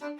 We'll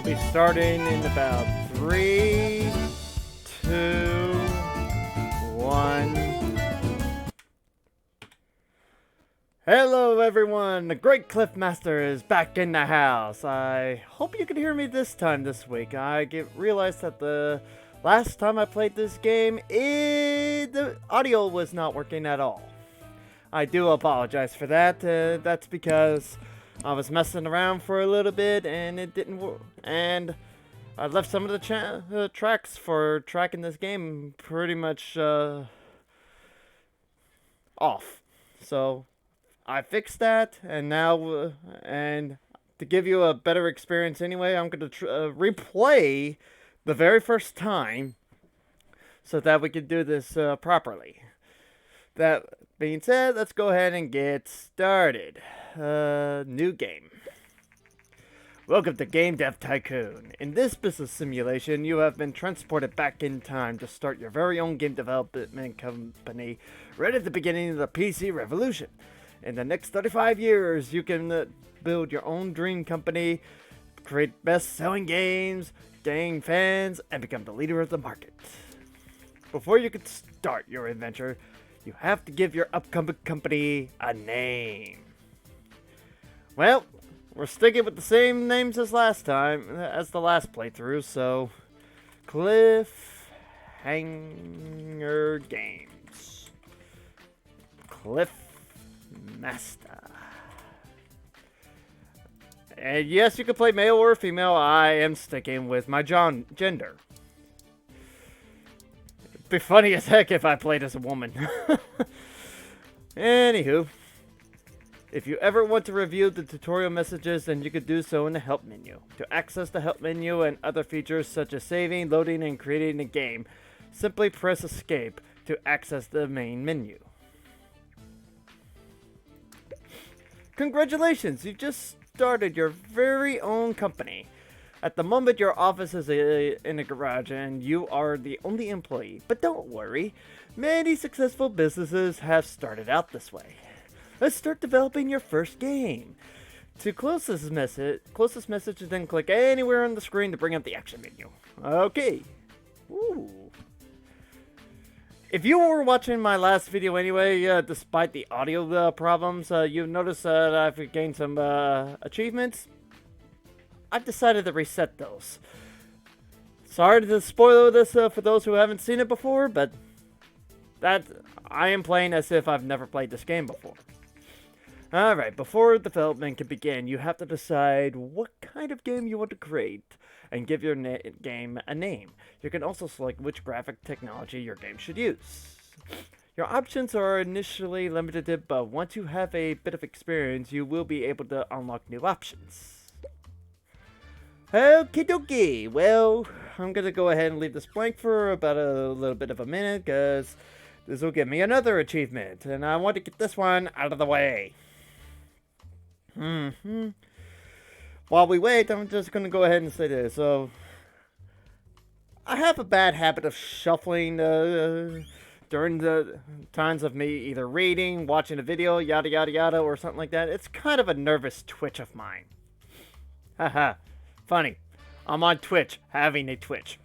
be starting in about 3, 2, 1. Hello everyone, the Great Cliff Master is back in the house. I hope you can hear me this time this week. Realized that the last time I played this game, the audio was not working at all. I do apologize for that. That's because I was messing around for a little bit and it didn't work. And I left some of the tracks for tracking this game pretty much off. So I fixed that, and now, and to give you a better experience anyway, I'm going to replay the very first time so that we can do this properly. That being said, let's go ahead and get started. New game. Welcome to Game Dev Tycoon. In this business simulation, you have been transported back in time to start your very own game development company right at the beginning of the PC revolution. In the next 35 years, you can build your own dream company, create best-selling games, gain fans, and become the leader of the market. Before you can start your adventure, you have to give your upcoming company a name. Well, we're sticking with the same names as the last playthrough, so Cliffhanger Games. Mastah. And yes, you can play male or female. I am sticking with my gender. It'd be funny as heck if I played as a woman. Anywho, if you ever want to review the tutorial messages, then you could do so in the help menu. To access the help menu and other features such as saving, loading, and creating a game, simply press escape to access the main menu. Congratulations, you just started your very own company. At the moment, your office is in a garage and you are the only employee. But don't worry, many successful businesses have started out this way. Let's start developing your first game. To close this message, then click anywhere on the screen to bring up the action menu. Okay. Ooh. If you were watching my last video anyway, despite the audio problems, you've noticed that I've gained some achievements. I've decided to reset those. Sorry to spoil this for those who haven't seen it before, but I am playing as if I've never played this game before. Alright, before development can begin, you have to decide what kind of game you want to create and give your game a name. You can also select which graphic technology your game should use. Your options are initially limited, but once you have a bit of experience, you will be able to unlock new options. Okie dokie. Well, I'm gonna go ahead and leave this blank for about a little bit of a minute, because this will give me another achievement, and I want to get this one out of the way. While we wait, I'm just gonna go ahead and say this. So, I have a bad habit of shuffling during the times of me either reading, watching a video, yada yada yada, or something like that. It's kind of a nervous twitch of mine. Haha. Funny. I'm on Twitch, having a twitch.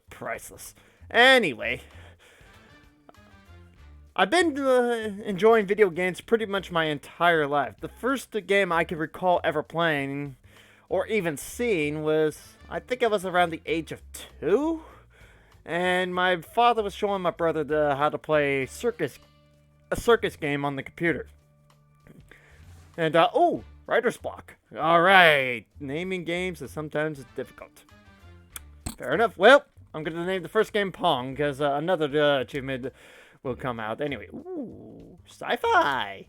Priceless. Anyway, I've been enjoying video games pretty much my entire life. The first game I can recall ever playing, or even seeing, was, I think I was around the age of 2, and my father was showing my brother how to play a circus game on the computer. And writer's block. All right, naming games is sometimes difficult. Fair enough. Well, I'm gonna name the first game Pong, because another achievement will come out. Anyway, ooh, sci-fi.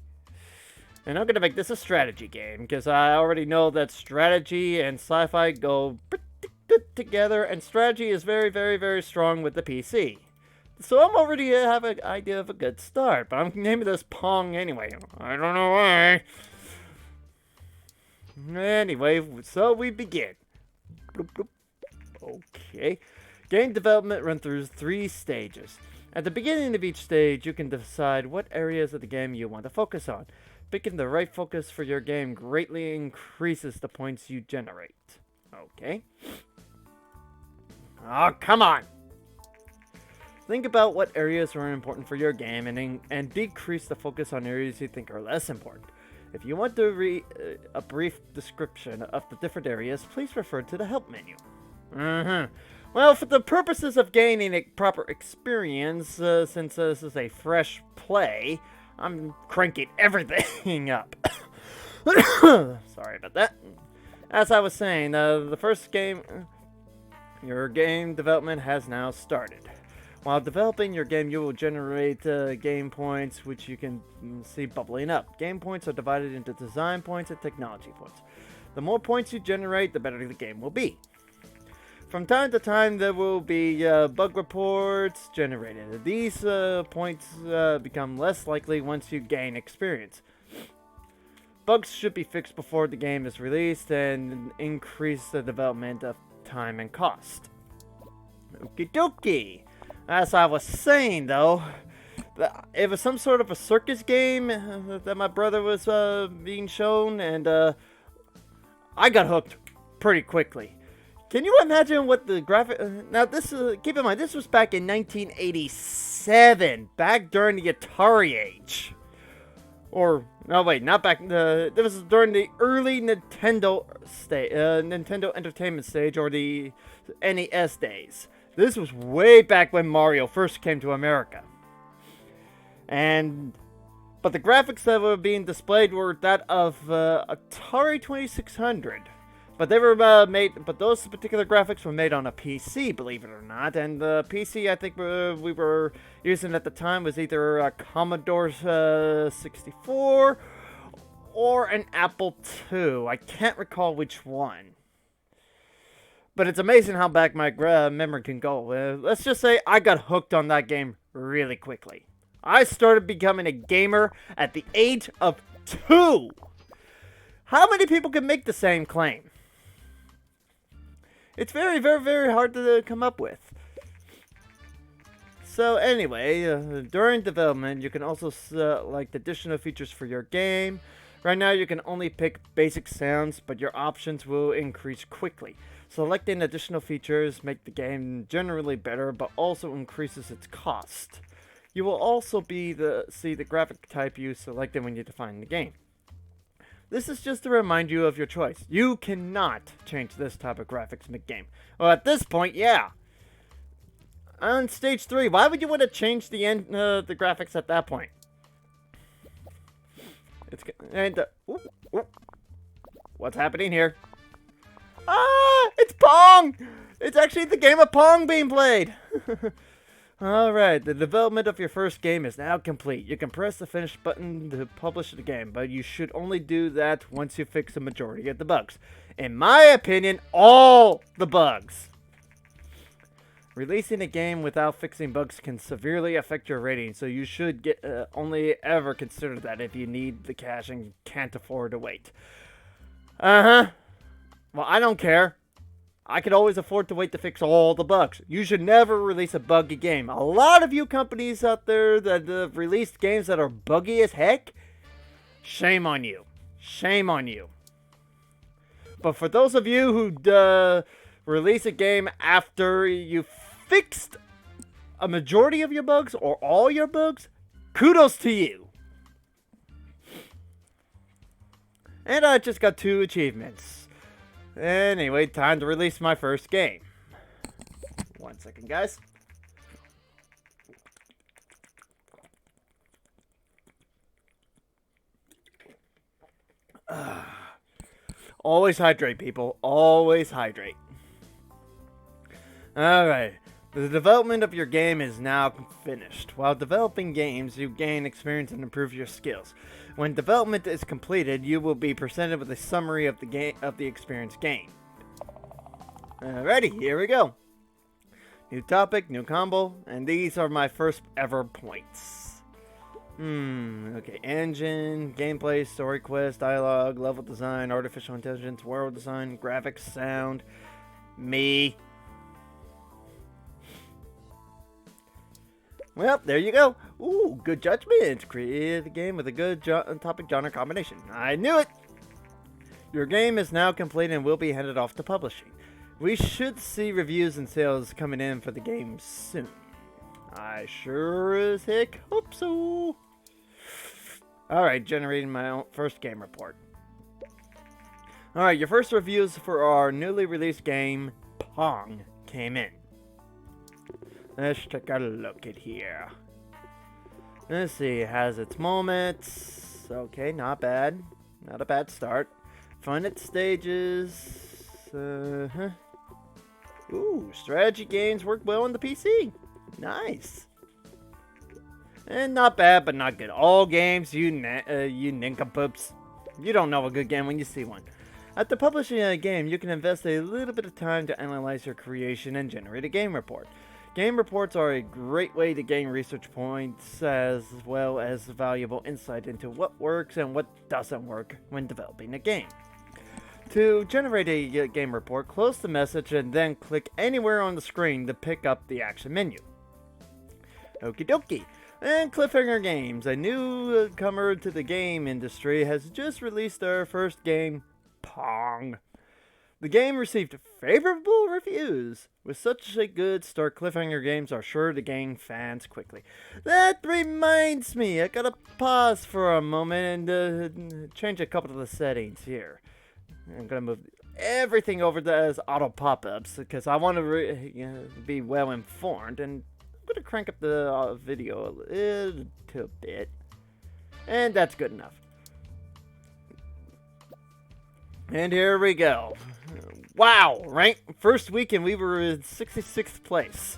And I'm gonna make this a strategy game, because I already know that strategy and sci-fi go pretty good together, and strategy is very, very, very strong with the PC. So I'm already have an idea of a good start, but I'm naming this Pong anyway. I don't know why. Anyway, so we begin. Bloop, bloop. Okay. Game development runs through 3 stages. At the beginning of each stage, you can decide what areas of the game you want to focus on. Picking the right focus for your game greatly increases the points you generate. Okay. Oh, come on! Think about what areas are important for your game and decrease the focus on areas you think are less important. If you want to read a brief description of the different areas, please refer to the help menu. Well, for the purposes of gaining a proper experience, since this is a fresh play, I'm cranking everything up. Sorry about that. As I was saying, the first game, your game development has now started. While developing your game, you will generate game points, which you can see bubbling up. Game points are divided into design points and technology points. The more points you generate, the better the game will be. From time to time, there will be bug reports generated. These points become less likely once you gain experience. Bugs should be fixed before the game is released and increase the development of time and cost. Okie dokie. As I was saying, though, it was some sort of a circus game that my brother was being shown, and I got hooked pretty quickly. Can you imagine what the graphic... Now, this keep in mind, this was back in 1987, back during the Atari age. Or, no, wait, not back... this was during the early Nintendo Entertainment stage, or the NES days. This was way back when Mario first came to America. But the graphics that were being displayed were that of Atari 2600. But they were but those particular graphics were made on a PC, believe it or not. And the PC I think we were using at the time was either a Commodore 64 or an Apple II. I can't recall which one. But it's amazing how back my memory can go. Let's just say I got hooked on that game really quickly. I started becoming a gamer at the age of 2. How many people can make the same claim? It's very, very, very hard to come up with. So anyway, during development, you can also select additional features for your game. Right now, you can only pick basic sounds, but your options will increase quickly. Selecting additional features make the game generally better, but also increases its cost. You will also see the graphic type you selected when you define the game. This is just to remind you of your choice. You cannot change this type of graphics mid-game. Well, at this point, yeah. On stage 3, why would you want to change the graphics at that point? What's happening here? Ah, it's Pong! It's actually the game of Pong being played. Alright, the development of your first game is now complete. You can press the finish button to publish the game, but you should only do that once you fix the majority of the bugs. In my opinion, all the bugs. Releasing a game without fixing bugs can severely affect your rating, so you should only ever consider that if you need the cash and can't afford to wait. Uh-huh. Well, I don't care. I could always afford to wait to fix all the bugs. You should never release a buggy game. A lot of you companies out there that have released games that are buggy as heck, shame on you. Shame on you. But for those of you who release a game after you fixed a majority of your bugs or all your bugs, kudos to you. And I just got 2 achievements. Anyway, time to release my first game. 1 second, guys. Always hydrate, people. Always hydrate. Alright. The development of your game is now finished. While developing games, you gain experience and improve your skills. When development is completed, you will be presented with a summary of the experience gained. Alrighty, here we go. New topic, new combo, and these are my first ever points. Okay, engine, gameplay, story quest, dialogue, level design, artificial intelligence, world design, graphics, sound, me. Well, there you go. Ooh, good judgment. Create a game with a good topic genre combination. I knew it! Your game is now complete and will be handed off to publishing. We should see reviews and sales coming in for the game soon. I sure as heck hope so. Alright, generating my own first game report. Alright, your first reviews for our newly released game, Pong, came in. Let's take a look at here. Let's see, it has its moments. Okay, not bad. Not a bad start. Fun at stages. Ooh, strategy games work well on the PC. Nice. And not bad, but not good. All games, you nincompoops. You don't know a good game when you see one. After publishing a game, you can invest a little bit of time to analyze your creation and generate a game report. Game reports are a great way to gain research points as well as valuable insight into what works and what doesn't work when developing a game. To generate a game report, close the message and then click anywhere on the screen to pick up the action menu. Okie dokie. And Cliffhanger Games, a newcomer to the game industry, has just released their first game, Pong. The game received favorable reviews. With such a good start, Cliffhanger Games are sure to gain fans quickly. That reminds me, I gotta pause for a moment and change a couple of the settings here. I'm gonna move everything over to as auto pop-ups because I want to be well informed, and I'm gonna crank up the video a little bit, and that's good enough. And here we go. Wow, rank first week and we were in 66th place.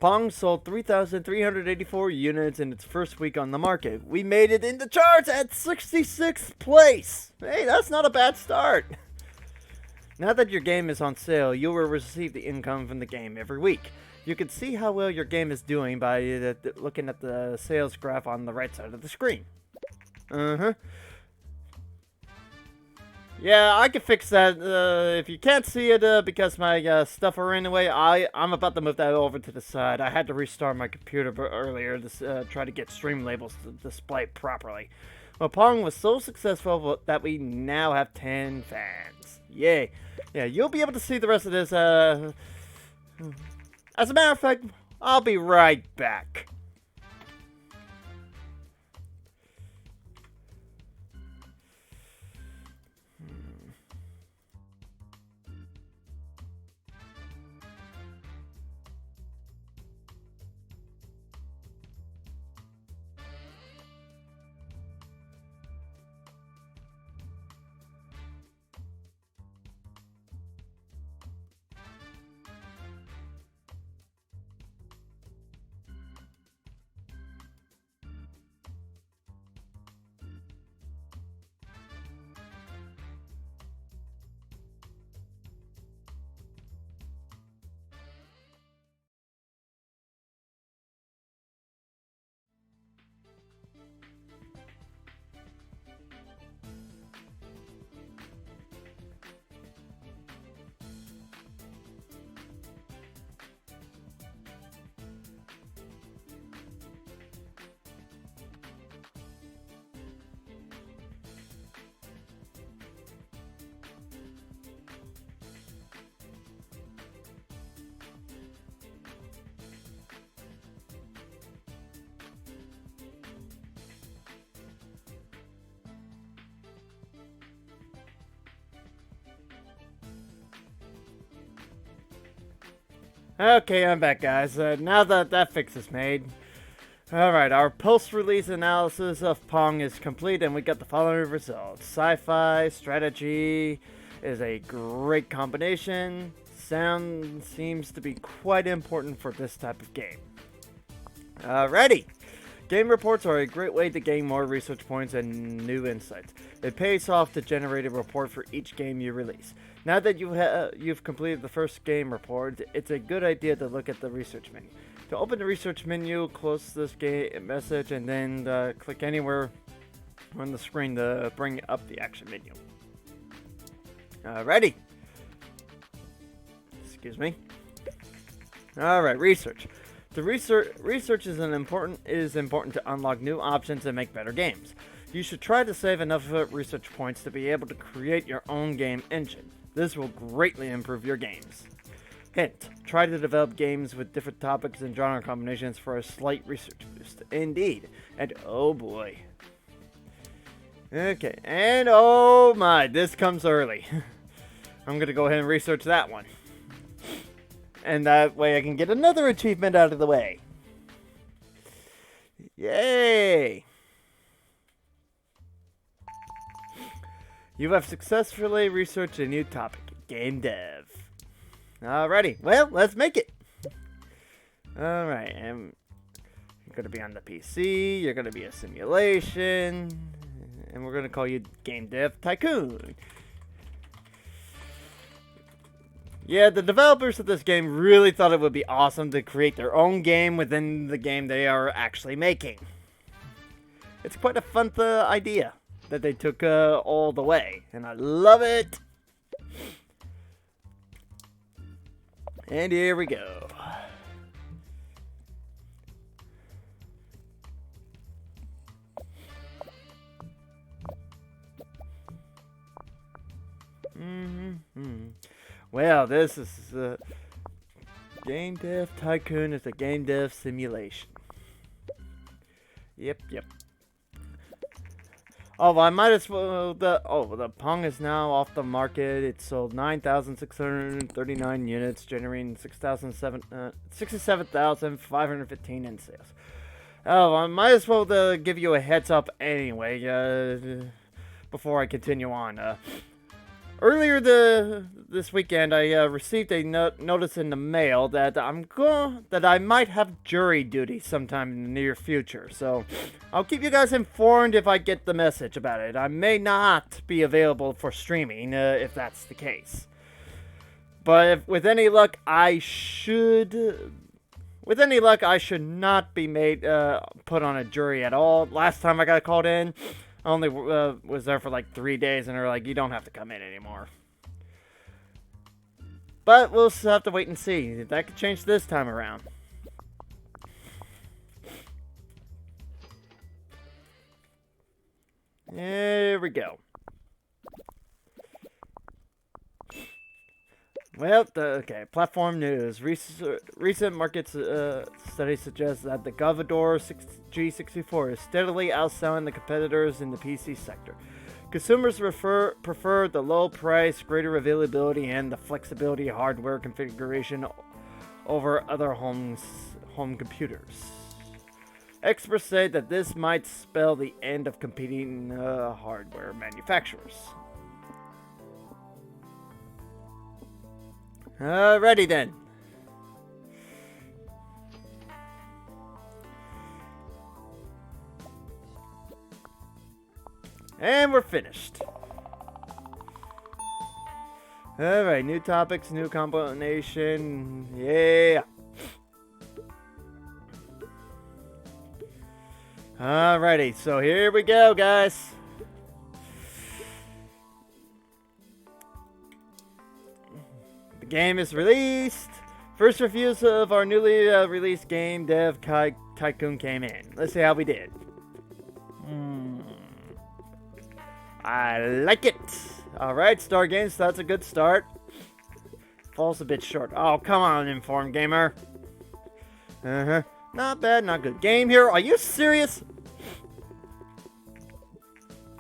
Pong sold 3,384 units in its first week on the market. We made it in the charts at 66th place. Hey, that's not a bad start. Now that your game is on sale, you will receive the income from the game every week. You can see how well your game is doing by looking at the sales graph on the right side of the screen. Yeah, I can fix that. If you can't see it because my stuff are in the way, I'm about to move that over to the side. I had to restart my computer earlier to try to get stream labels to display properly. Well, Pong was so successful that we now have 10 fans. Yay. Yeah, you'll be able to see the rest of this. As a matter of fact, I'll be right back. Okay, I'm back, guys. Now that that fix is made. Alright, our post-release analysis of Pong is complete, and we got the following results. Sci-fi, strategy is a great combination. Sound seems to be quite important for this type of game. Alrighty! Game reports are a great way to gain more research points and new insights. It pays off to generate a report for each game you release. Now that you've completed the first game report, it's a good idea to look at the research menu. To open the research menu, close this game message, and then click anywhere on the screen to bring up the action menu. Ready? Excuse me. Alright, research. The research is important to unlock new options and make better games. You should try to save enough research points to be able to create your own game engine. This will greatly improve your games. Hint, try to develop games with different topics and genre combinations for a slight research boost. Indeed. And oh boy. Okay, and oh my, this comes early. I'm going to go ahead and research that one. And that way I can get another achievement out of the way. Yay! You have successfully researched a new topic, game dev. Alrighty, well, let's make it. Alright, and you're going to be on the PC, you're going to be a simulation, and we're going to call you Game Dev Tycoon. Yeah, the developers of this game really thought it would be awesome to create their own game within the game they are actually making. It's quite a fun idea that they took all the way, and I love it. And here we go. Well, this is Game Dev Tycoon is a game dev simulation. Yep. Oh, well, I might as well. The Pong is now off the market. It sold 9,639 units, generating 67,515 in sales. Oh, I might as well give you a heads up anyway. Before I continue on. Earlier this weekend, I received a notice in the mail that that I might have jury duty sometime in the near future. So, I'll keep you guys informed if I get the message about it. I may not be available for streaming if that's the case. But with any luck, I should not be made put on a jury at all. Last time I got called in, I only was there for like 3 days, and they're like, you don't have to come in anymore. But we'll still have to wait and see. That could change this time around. There we go. Well, okay, platform news. Recent market studies suggest that the Commodore G64 is steadily outselling the competitors in the PC sector. Consumers prefer the low price, greater availability, and the flexibility of hardware configuration over other home computers. Experts say that this might spell the end of competing hardware manufacturers. Alrighty then. And we're finished. Alright, new topics, new combination. Yeah. Alrighty, so here we go, guys. The game is released. First reviews of our newly released Game Dev Tycoon came in. Let's see how we did. I like it. Alright, Star Games, that's a good start. Falls a bit short. Oh, come on, Informed Gamer. Not bad, not good. Game here, are you serious?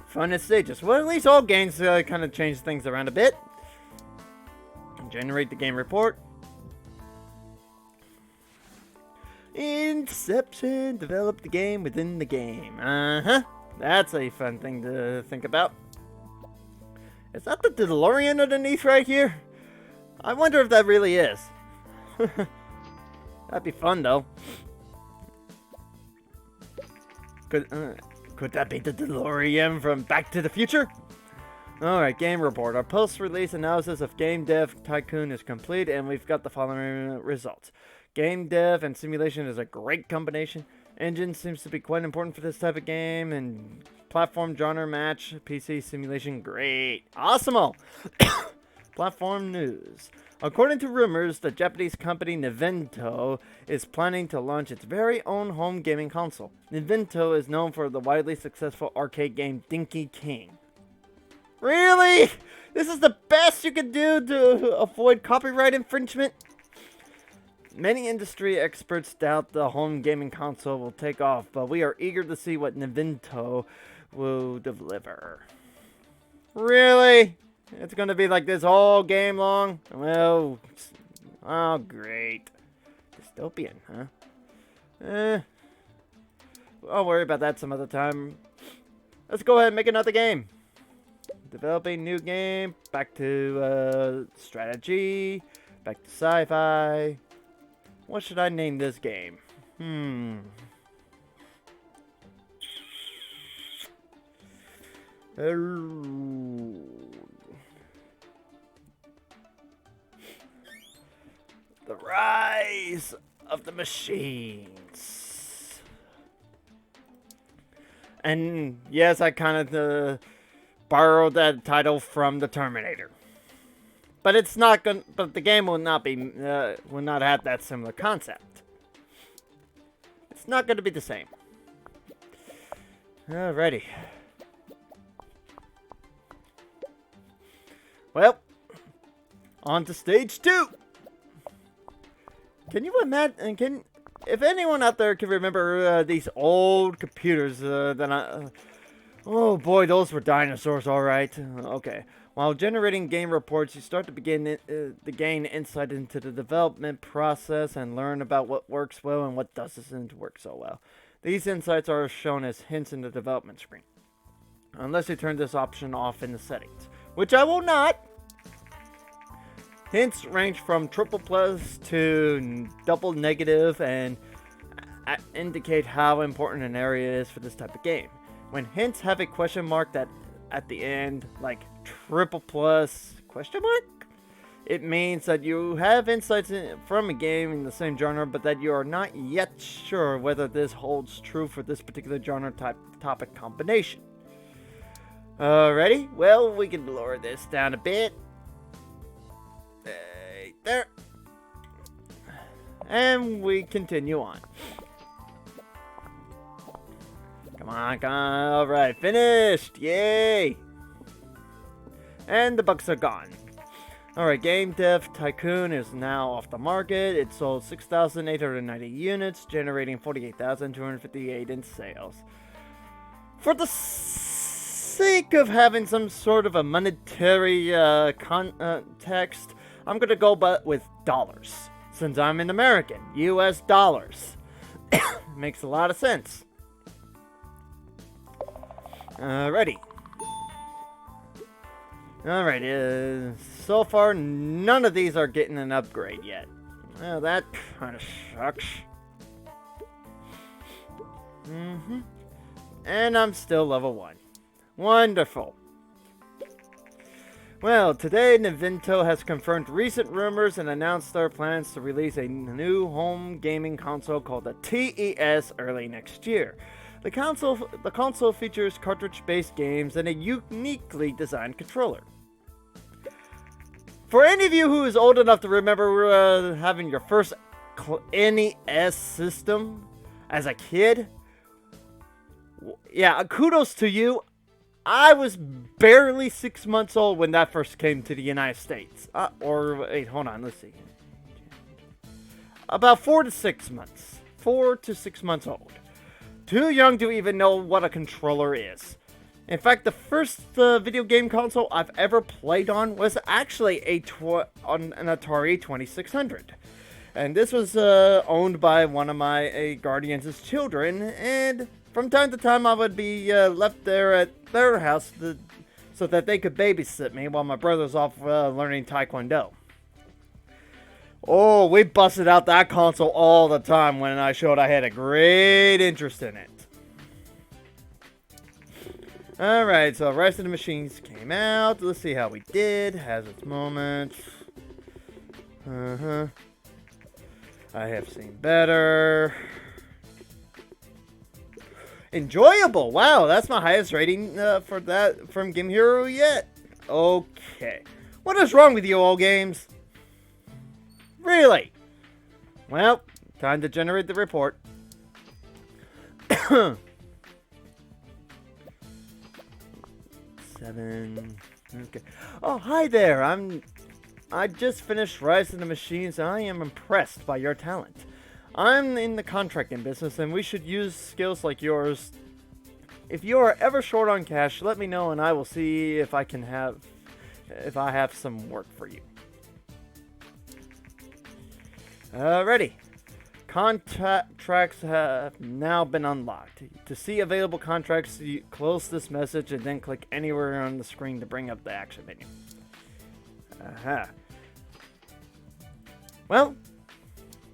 Fun as stages. Well, at least all games kind of change things around a bit. Generate the game report. Inception, develop the game within the game. That's a fun thing to think about. Is that the DeLorean underneath right here? I wonder if that really is. That'd be fun though. Could that be the DeLorean from Back to the Future? Alright, game report. Our post-release analysis of Game Dev Tycoon is complete, and we've got the following results. Game dev and simulation is a great combination. Engine seems to be quite important for this type of game, and platform genre match, PC simulation, great. Awesome! Platform news. According to rumors, the Japanese company Nintendo is planning to launch its very own home gaming console. Nintendo is known for the widely successful arcade game Dinky King. Really? This is the best you can do to avoid copyright infringement? Many industry experts doubt the home gaming console will take off, but we are eager to see what Nintendo will deliver. Really? It's going to be like this all game long? Well, oh great. Dystopian, huh? I'll worry about that some other time. Let's go ahead and make another game. Developing new game. Back to strategy. Back to sci-fi. What should I name this game? The Rise of the Machines. And yes, I kind of borrowed that title from the Terminator. But it's not going. But the game will not have that similar concept. It's not going to be the same. Alrighty. Well, on to stage 2. Can you imagine? If anyone out there can remember these old computers oh boy, those were dinosaurs, all right. Okay. While generating game reports, you start to gain insight into the development process and learn about what works well and what doesn't work so well. These insights are shown as hints in the development screen, unless you turn this option off in the settings, which I will not. Hints range from triple plus to double negative and indicate how important an area is for this type of game. When hints have a question mark at the end, like triple plus question mark, it means that you have insights from a game in the same genre, but that you are not yet sure whether this holds true for this particular genre topic combination. Alrighty, well, we can lower this down a bit. There. And we continue on. Come on. Alright, finished. Yay. And the bugs are gone. Alright, Game Dev Tycoon is now off the market. It sold 6,890 units, generating 48,258 in sales. For the sake of having some sort of a monetary context, I'm going to go with dollars. Since I'm an American, US dollars. Makes a lot of sense. Alrighty. Alright, so far none of these are getting an upgrade yet. Well, that kind of sucks. And I'm still level 1. Wonderful. Well, today Nintendo has confirmed recent rumors and announced their plans to release a new home gaming console called the TES early next year. The console features cartridge-based games and a uniquely designed controller. For any of you who is old enough to remember having your first NES system as a kid, yeah, kudos to you. I was barely 6 months old when that first came to the United States. Wait, hold on, let's see. About 4 to 6 months. 4 to 6 months old. Too young to even know what a controller is. In fact, the first video game console I've ever played on was actually on an Atari 2600. And this was owned by one of my guardians' children, and from time to time I would be left there at their house so that they could babysit me while my brother's off learning Taekwondo. Oh, we busted out that console all the time when I showed I had a great interest in it. Alright, so Rise of the Machines came out. Let's see how we did. Has its moments. I have seen better. Enjoyable. Wow, that's my highest rating for that from Game Hero yet. Okay. What is wrong with you, old games? Really? Well, time to generate the report. 7. Okay. Oh, hi there. I just finished Rise of the Machines, and I am impressed by your talent. I'm in the contracting business, and we should use skills like yours. If you are ever short on cash, let me know, and I will see if I have some work for you. Alrighty. Contracts have now been unlocked. To see available contracts, you close this message and then click anywhere on the screen to bring up the action menu. Well,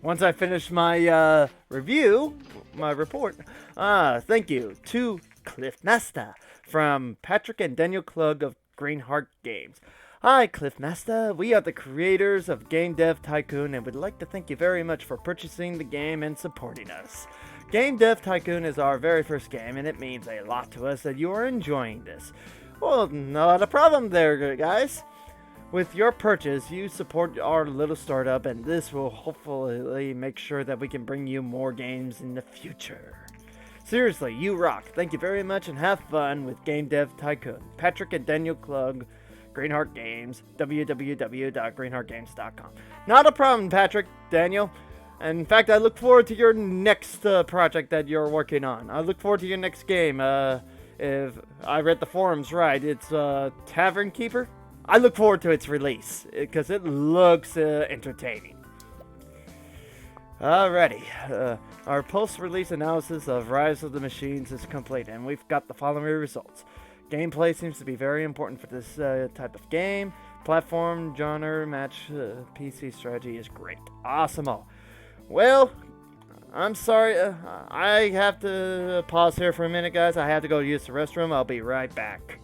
once I finish my review, my report, thank you to Cliff Mastah from Patrick and Daniel Klug of Greenheart Games. Hi, Cliff Mastah. We are the creators of Game Dev Tycoon and would like to thank you very much for purchasing the game and supporting us. Game Dev Tycoon is our very first game, and it means a lot to us that you are enjoying this. Well, not a problem there, guys. With your purchase, you support our little startup, and this will hopefully make sure that we can bring you more games in the future. Seriously, you rock. Thank you very much, and have fun with Game Dev Tycoon. Patrick and Daniel Klug, Greenheart Games, www.greenheartgames.com. Not a problem, Patrick, Daniel. In fact, I look forward to your next project that you're working on. I look forward to your next game. If I read the forums right, it's Tavern Keeper. I look forward to its release because it looks entertaining. Alrighty, our post-release analysis of Rise of the Machines is complete, and we've got the following results. Gameplay seems to be very important for this type of game. Platform, genre, match, PC strategy is great. Awesome. Well, I'm sorry. I have to pause here for a minute, guys. I have to go use the restroom. I'll be right back.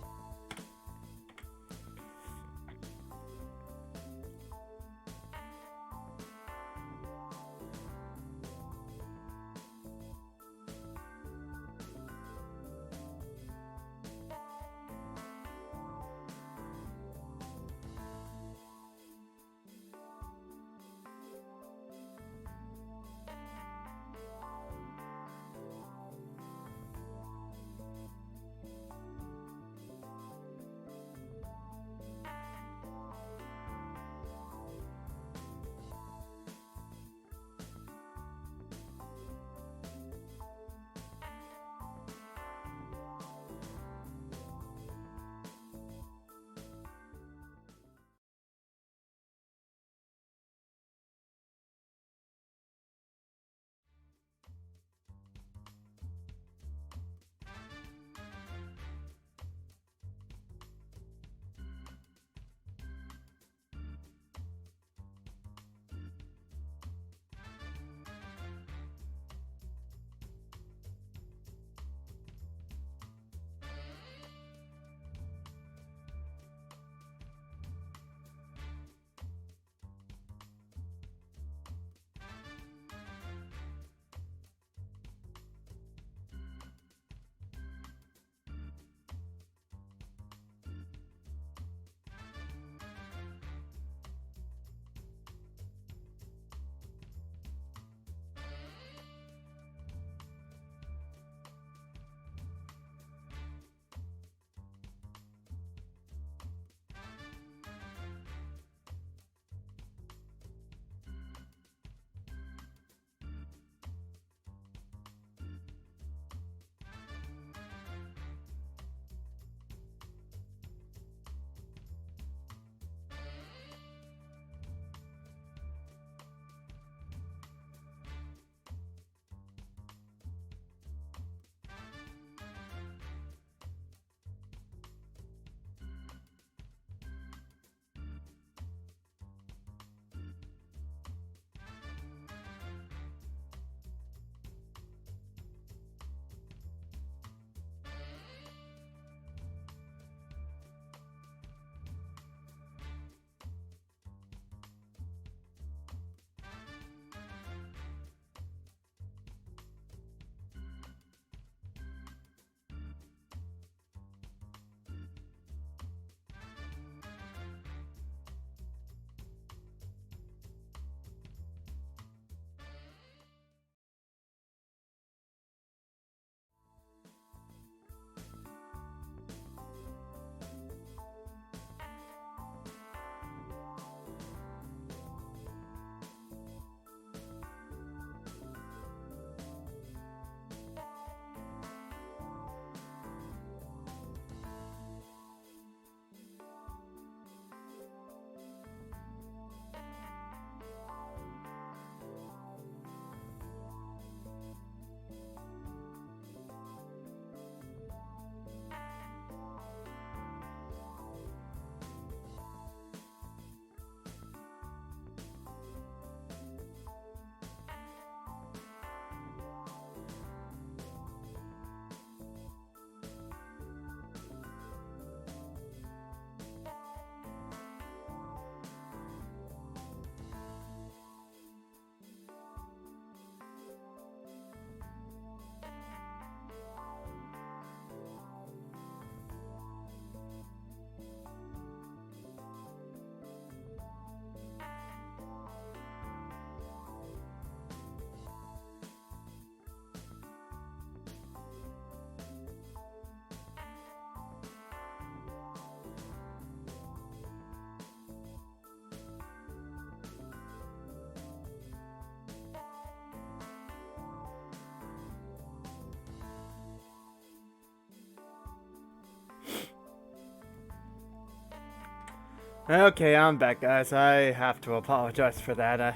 Okay, I'm back, guys. I have to apologize for that.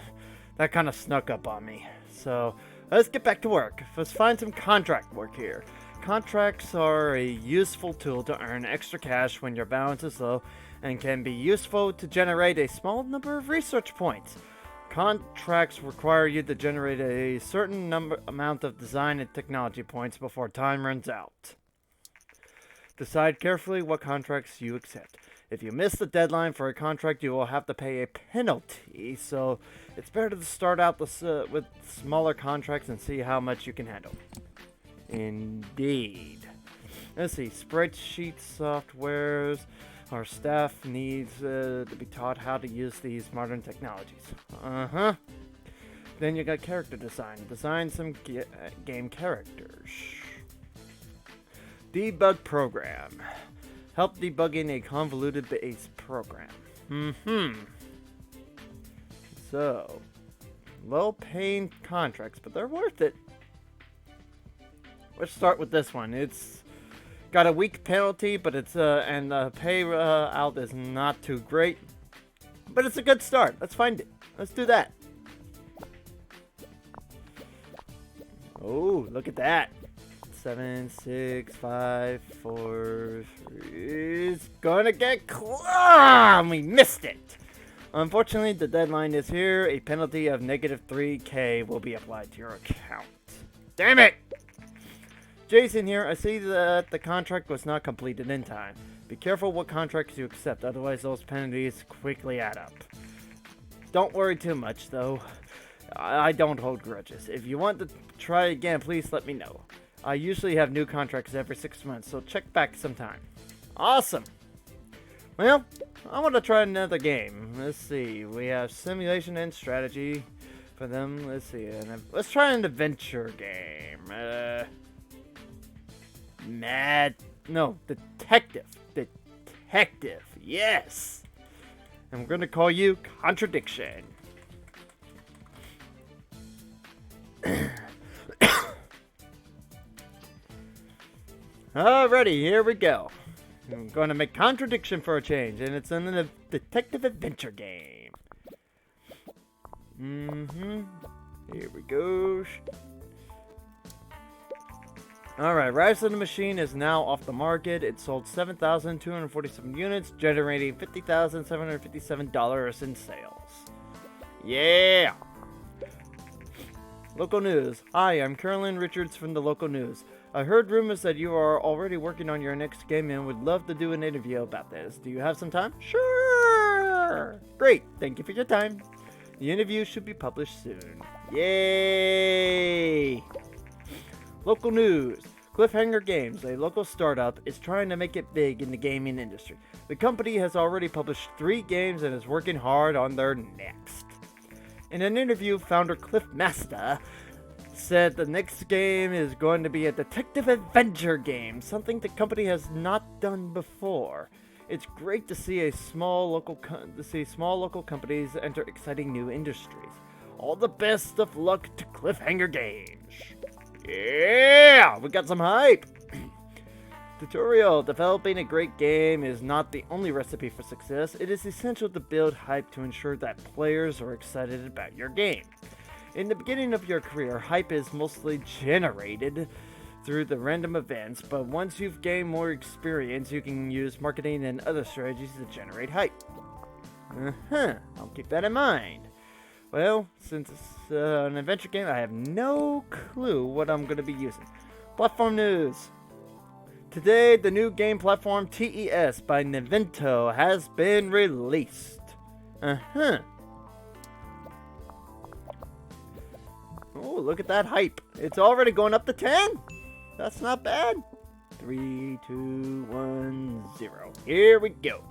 That kind of snuck up on me. So, let's get back to work. Let's find some contract work here. Contracts are a useful tool to earn extra cash when your balance is low and can be useful to generate a small number of research points. Contracts require you to generate a certain amount of design and technology points before time runs out. Decide carefully what contracts you accept. If you miss the deadline for a contract, you will have to pay a penalty, so it's better to start out with smaller contracts and see how much you can handle. Indeed. Let's see, spreadsheet softwares. Our staff needs to be taught how to use these modern technologies. Then you got character design. Design some game characters. Debug program. Help debugging a convoluted base program. So, low-paying contracts, but they're worth it. Let's start with this one. It's got a weak penalty, but it's and the pay out is not too great, but it's a good start. Let's find it. Let's do that. Oh, look at that. 7, 6, 5, 4, 3. It's gonna get close. We missed it. Unfortunately, the deadline is here. A penalty of -3K will be applied to your account. Damn it! Jason here. I see that the contract was not completed in time. Be careful what contracts you accept, otherwise those penalties quickly add up. Don't worry too much, though. I don't hold grudges. If you want to try again, please let me know. I usually have new contracts every 6 months, so check back sometime. Awesome! Well, I want to try another game. Let's see. We have simulation and strategy for them. Let's see. Let's try an adventure game. Detective. Detective. Yes! And we're going to call you Contradiction. Alrighty, here we go. I'm going to make Contradiction for a change, and it's in a detective adventure game. Here we go. Alright, Rise of the Machine is now off the market. It sold 7,247 units, generating $50,757 in sales. Yeah! Local news. Hi, I'm Carolyn Richards from the local news. I heard rumors that you are already working on your next game and would love to do an interview about this. Do you have some time? Sure! Great, thank you for your time. The interview should be published soon. Yay! Local news. Cliffhanger Games, a local startup, is trying to make it big in the gaming industry. The company has already published 3 games and is working hard on their next. In an interview, founder Cliff Mastah said the next game is going to be a detective adventure game, something the company has not done before. It's great to see small local companies enter exciting new industries. All the best of luck to Cliffhanger Games. Yeah, we got some hype. Tutorial. Developing a great game is not the only recipe for success. It is essential to build hype to ensure that players are excited about your game. In the beginning of your career, hype is mostly generated through the random events, but once you've gained more experience, you can use marketing and other strategies to generate hype. I'll keep that in mind. Well, since it's an adventure game, I have no clue what I'm going to be using. Platform news. Today, the new game platform TES by Nintendo has been released. Oh, look at that hype. It's already going up to 10. That's not bad. 3, 2, 1, 0. Here we go.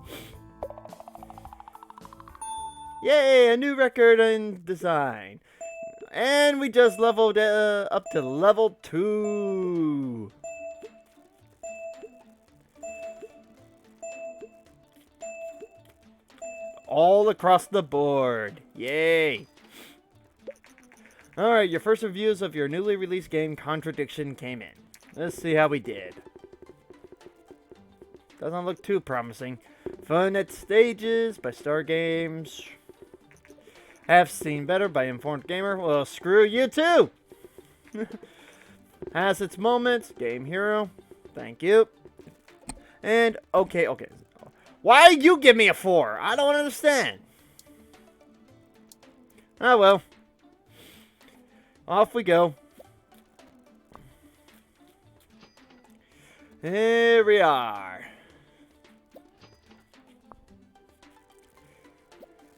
Yay, a new record in design. And we just leveled up to level 2. All across the board. Yay. Alright, your first reviews of your newly released game, Contradiction, came in. Let's see how we did. Doesn't look too promising. Fun at Stages by Star Games. Have Seen Better by Informed Gamer. Well, screw you too! Has its moments. Game Hero. Thank you. And, okay. Why you give me a 4? I don't understand. Oh well. Off we go. Here we are.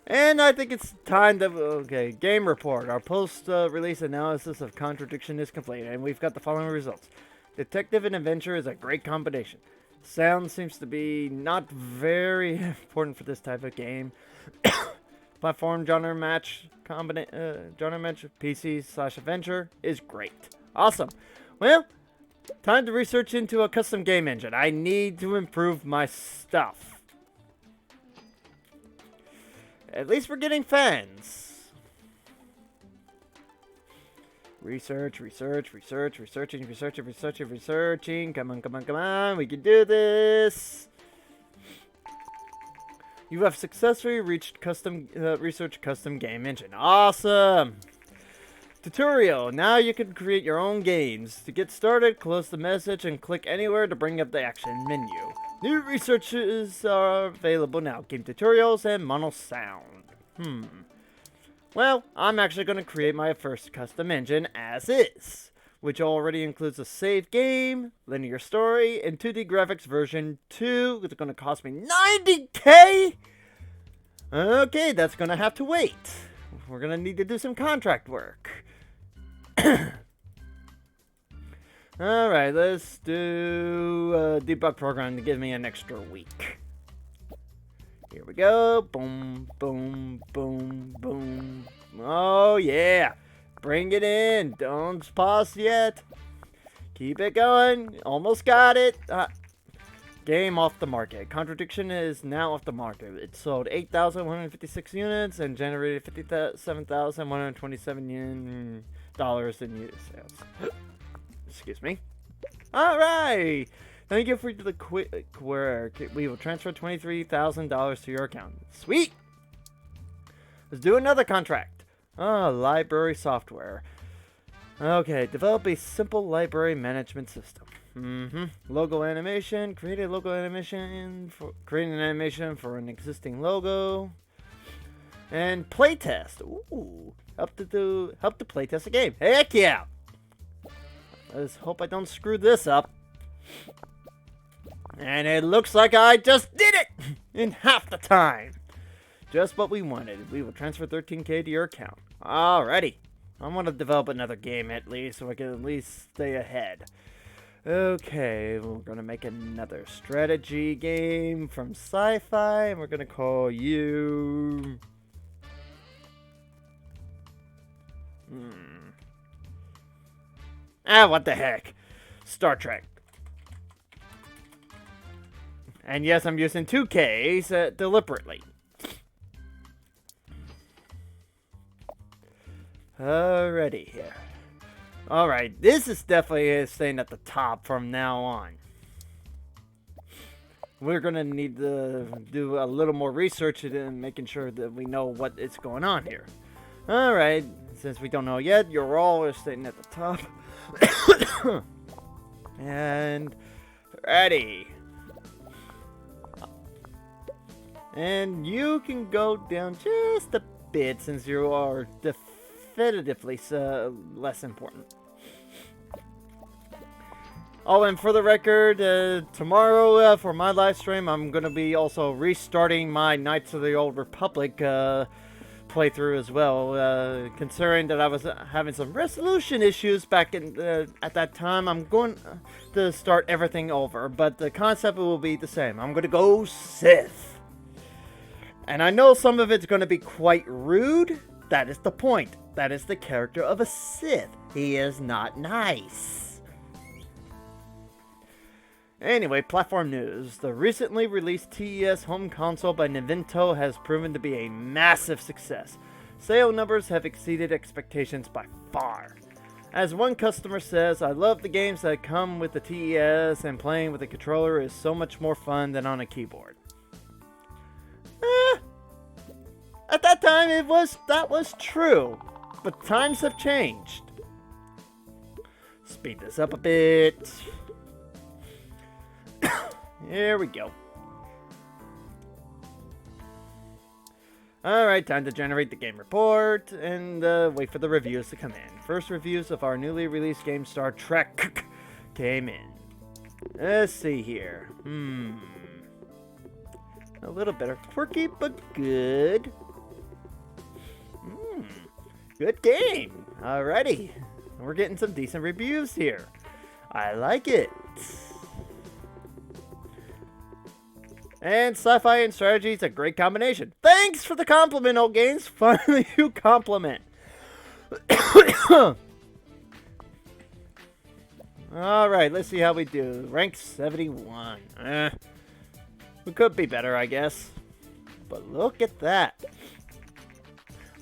And I think it's time to... Okay, Game Report. Our post-release analysis of Contradiction is complete, and we've got the following results. Detective and adventure is a great combination. Sound seems to be not very important for this type of game. Platform genre match PC/adventure is great. Awesome. Well, time to research into a custom game engine. I need to improve my stuff. At least we're getting fans. Researching. Come on. We can do this. You have successfully reached research custom game engine. Awesome. Tutorial. Now you can create your own games. To get started, close the message and click anywhere to bring up the action menu. New researches are available now. Game tutorials and mono sound. Well, I'm actually going to create my first custom engine as is, which already includes a save game, linear story, and 2D graphics version 2. It's going to cost me $90K? Okay, that's going to have to wait. We're going to need to do some contract work. Alright, let's do a debug program to give me an extra week. Here we go. Boom. Oh, yeah. Bring it in. Don't pause yet. Keep it going. Almost got it. Game off the market. Contradiction is now off the market. It sold 8,156 units and generated $57,127 in unit sales. Excuse me. Alright! Thank you for the quick work. We will transfer $23,000 to your account. Sweet! Let's do another contract. Library software. Okay, develop a simple library management system. Logo animation. Create an animation for an existing logo. And playtest. Ooh. Help to playtest a game. Heck yeah! Let's hope I don't screw this up. And it looks like I just did it! In half the time. Just what we wanted. We will transfer $13K to your account. Alrighty. I want to develop another game at least, so I can at least stay ahead. Okay, we're going to make another strategy game from Sci-Fi, and we're going to call you... what the heck. Star Trek. And yes, I'm using 2Ks deliberately. Alrighty here. Alright, this is definitely staying at the top from now on. We're going to need to do a little more research and making sure that we know what is going on here. Alright, since we don't know yet, you're all staying at the top. And ready. And you can go down just a bit since you are definitively less important. Oh, and for the record, tomorrow for my live stream, I'm going to be also restarting my Knights of the Old Republic playthrough as well. Considering that I was having some resolution issues back in at that time, I'm going to start everything over. But the concept will be the same. I'm going to go Sith. And I know some of it's going to be quite rude. That is the point. That is the character of a Sith. He is not nice. Anyway, platform news. The recently released TES home console by Nintendo has proven to be a massive success. Sale numbers have exceeded expectations by far. As one customer says, I love the games that come with the TES, and playing with a controller is so much more fun than on a keyboard. At that time, that was true, but times have changed. Speed this up a bit. Here we go. Alright, time to generate the game report and wait for the reviews to come in. First reviews of our newly released game Star Trek came in. Let's see here. A little better. Quirky, but good. Good game. Alrighty. We're getting some decent reviews here. I like it. And sci-fi and strategy is a great combination. Thanks for the compliment, old games. Finally, you compliment. Alright, let's see how we do. Rank 71. We could be better, I guess. But look at that.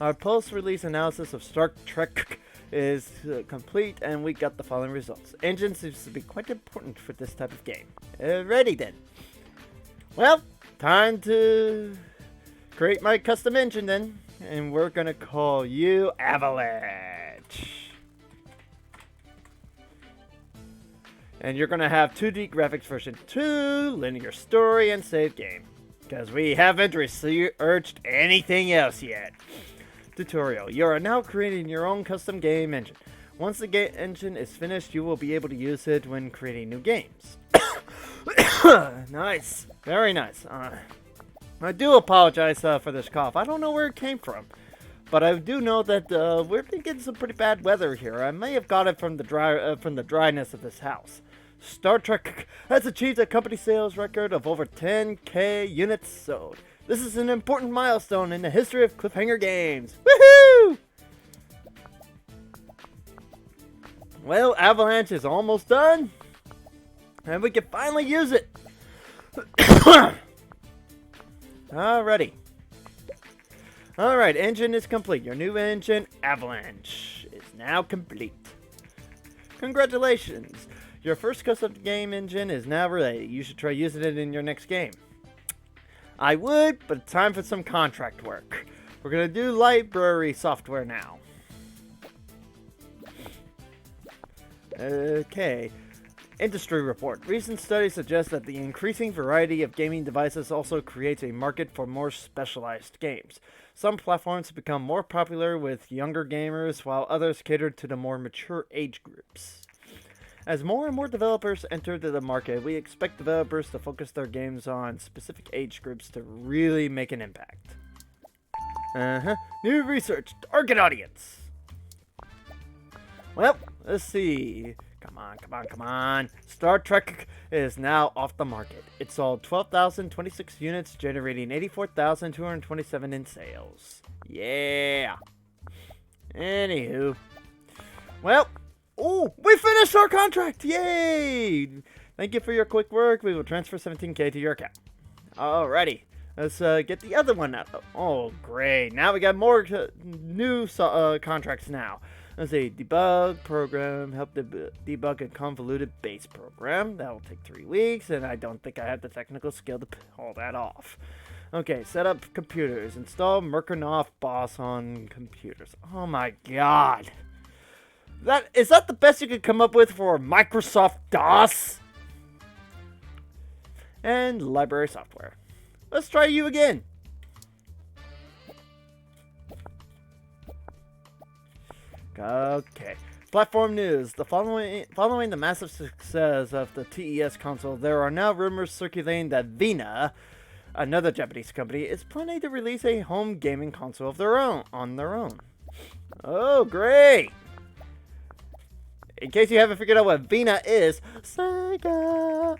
Our post-release analysis of Star Trek is complete, and we got the following results. Engine seems to be quite important for this type of game. Ready then. Well, time to create my custom engine then, and we're gonna call you Avalanche. And you're gonna have 2D graphics version 2, linear story, and save game. Because we haven't researched anything else yet. Tutorial. You are now creating your own custom game engine. Once the game engine is finished, you will be able to use it when creating new games. Nice. Very nice. I do apologize for this cough. I don't know where it came from. But I do know that we've been getting some pretty bad weather here. I may have got it from the dryness of this house. Star Trek has achieved a company sales record of over 10,000 units sold. This is an important milestone in the history of cliffhanger games. Woohoo! Well, Avalanche is almost done. And we can finally use it. Alrighty. Alright, engine is complete. Your new engine, Avalanche, is now complete. Congratulations. Your first custom game engine is now ready. You should try using it in your next game. I would, but it's time for some contract work. We're going to do library software now. Okay. Industry report. Recent studies suggest that the increasing variety of gaming devices also creates a market for more specialized games. Some platforms become more popular with younger gamers, while others cater to the more mature age groups. As more and more developers enter the market, we expect developers to focus their games on specific age groups to really make an impact. New research. Target audience. Well, let's see. Come on. Star Trek is now off the market. It sold 12,026 units, generating 84,227 in sales. Yeah. Anywho. Well, we finished our contract. Yay. Thank you for your quick work. We will transfer 17K to your account. Alrighty. Let's get the other one out. Oh, great. Now we got more new contracts now. Let's see, debug program, help debug a convoluted base program. That will take 3 weeks, and I don't think I have the technical skill to pull that off. Okay, set up computers. Install Murkoff BOSS on computers. Oh my god. Is that the best you could come up with for Microsoft DOS? And library software. Let's try you again. Okay. Platform news. Following the massive success of the TES console, there are now rumors circulating that Vina, another Japanese company, is planning to release a home gaming console of their own. Oh, great! In case you haven't figured out what Vina is, Sega.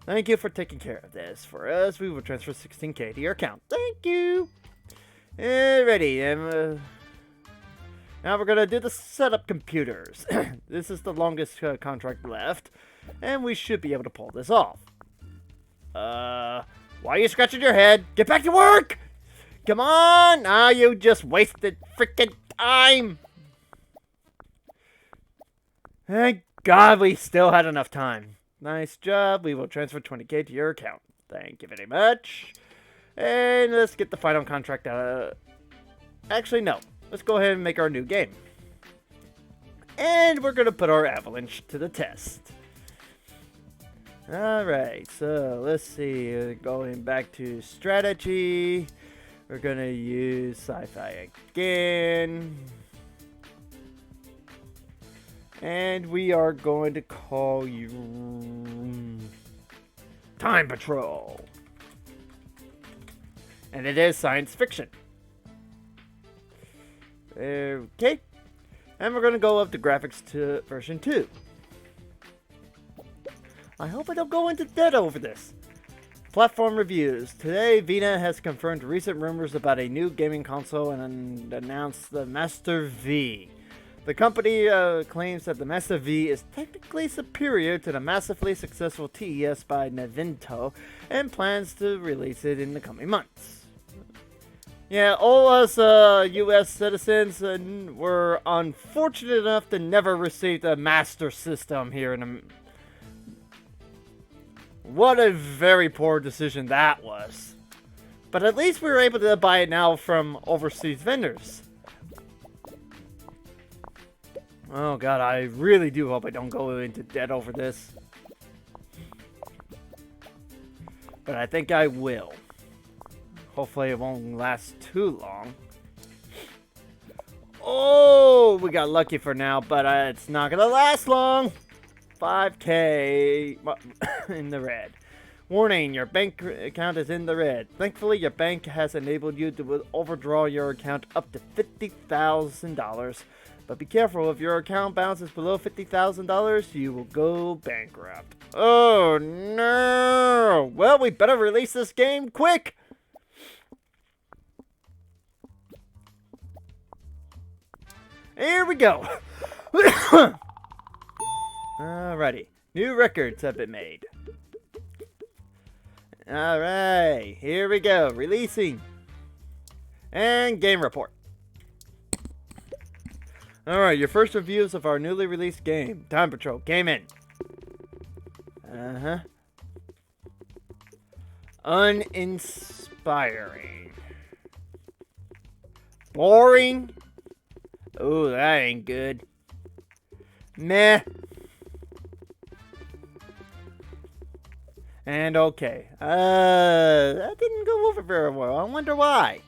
Thank you for taking care of this. For us, we will transfer 16K to your account. Thank you. Ready. Now we're going to do the setup computers. This is the longest contract left, and we should be able to pull this off. Why are you scratching your head? Get back to work! Come on! Ah, you just wasted freaking time! Thank God we still had enough time. Nice job. We will transfer 20K to your account. Thank you very much. And let's get the final contract out. Actually, no. Let's go ahead and make our new game. And we're going to put our Avalanche to the test. Alright, so let's see. Going back to strategy. We're going to use sci-fi again. And we are going to call you Time Patrol. And it is science fiction. Okay. And we're going to go up the graphics to version 2. I hope I don't go into debt over this. Platform reviews. Today, Vena has confirmed recent rumors about a new gaming console and announced the Mastah V. The company claims that the Mastah V is technically superior to the massively successful TES by Nintendo and plans to release it in the coming months. Yeah, all us U.S. citizens were unfortunate enough to never receive a Master System here in What a very poor decision that was. But at least we were able to buy it now from overseas vendors. Oh god, I really do hope I don't go into debt over this. But I think I will. Hopefully it won't last too long. Oh, we got lucky for now, but it's not going to last long. 5K in the red. Warning, your bank account is in the red. Thankfully, your bank has enabled you to overdraw your account up to $50,000. But be careful, if your account balance is below $50,000, you will go bankrupt. Oh no! Well, we better release this game quick! Here we go! Alrighty. New records have been made. Alright, here we go. Releasing. And game report. Alright, your first reviews of our newly released game. Time Patrol. Game in. Uninspiring. Boring. Oh, that ain't good. Meh. And okay. That didn't go over very well. I wonder why.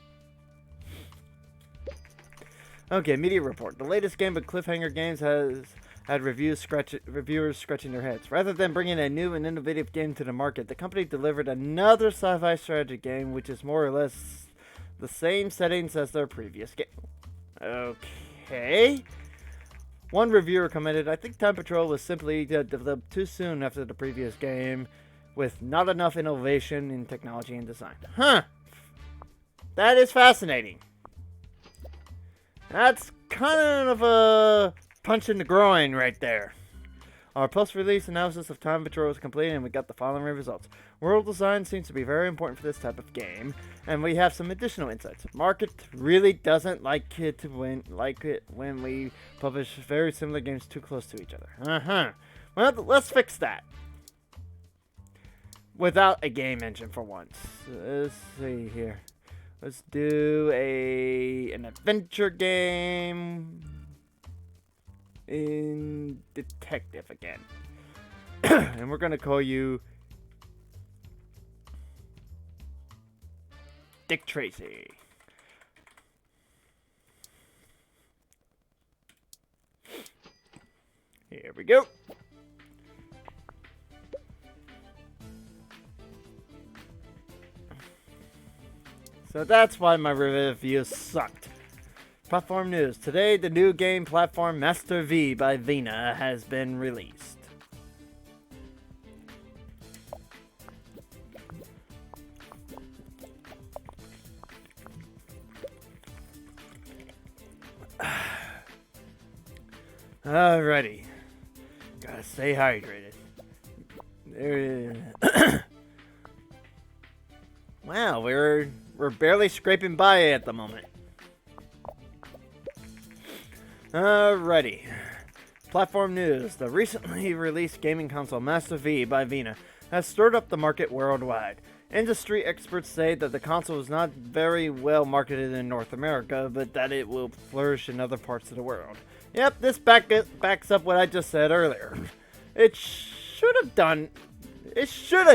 Okay, media report. The latest game of Cliffhanger Games has had reviewers scratching their heads. Rather than bringing a new and innovative game to the market, the company delivered another sci-fi strategy game, which is more or less the same settings as their previous game. Okay. One reviewer commented, I think Time Patrol was simply developed too soon after the previous game, with not enough innovation in technology and design. Huh. That is fascinating. That's kind of a punch in the groin right there. Our post-release analysis of Time Patrol was completed and we got the following results. World design seems to be very important for this type of game, and we have some additional insights. Market really doesn't like it when we publish very similar games too close to each other. Well, let's fix that. Without a game engine for once. Let's see here. Let's do an adventure game in detective again. And we're going to call you Dick Tracy. Here we go. So that's why my review sucked. Platform news. Today, the new game platform Mastah V by Vena has been released. Alrighty. Gotta stay hydrated. Wow, we're barely scraping by at the moment. Alrighty. Platform news. The recently released gaming console Mastah V by Vena has stirred up the market worldwide. Industry experts say that the console is not very well marketed in North America, but that it will flourish in other parts of the world. Yep, this backs up what I just said earlier. It should have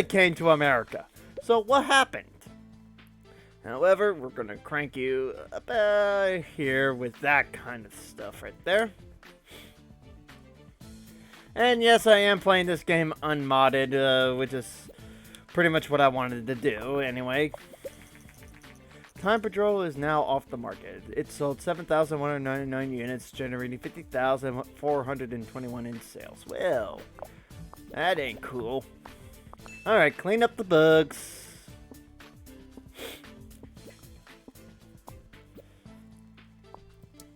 came to America. So what happened? However, we're going to crank you up here with that kind of stuff right there. And yes, I am playing this game unmodded, which is pretty much what I wanted to do anyway. Time Patrol is now off the market. It sold 7,199 units, generating 50,421 in sales. Well, that ain't cool. Alright, clean up the bugs.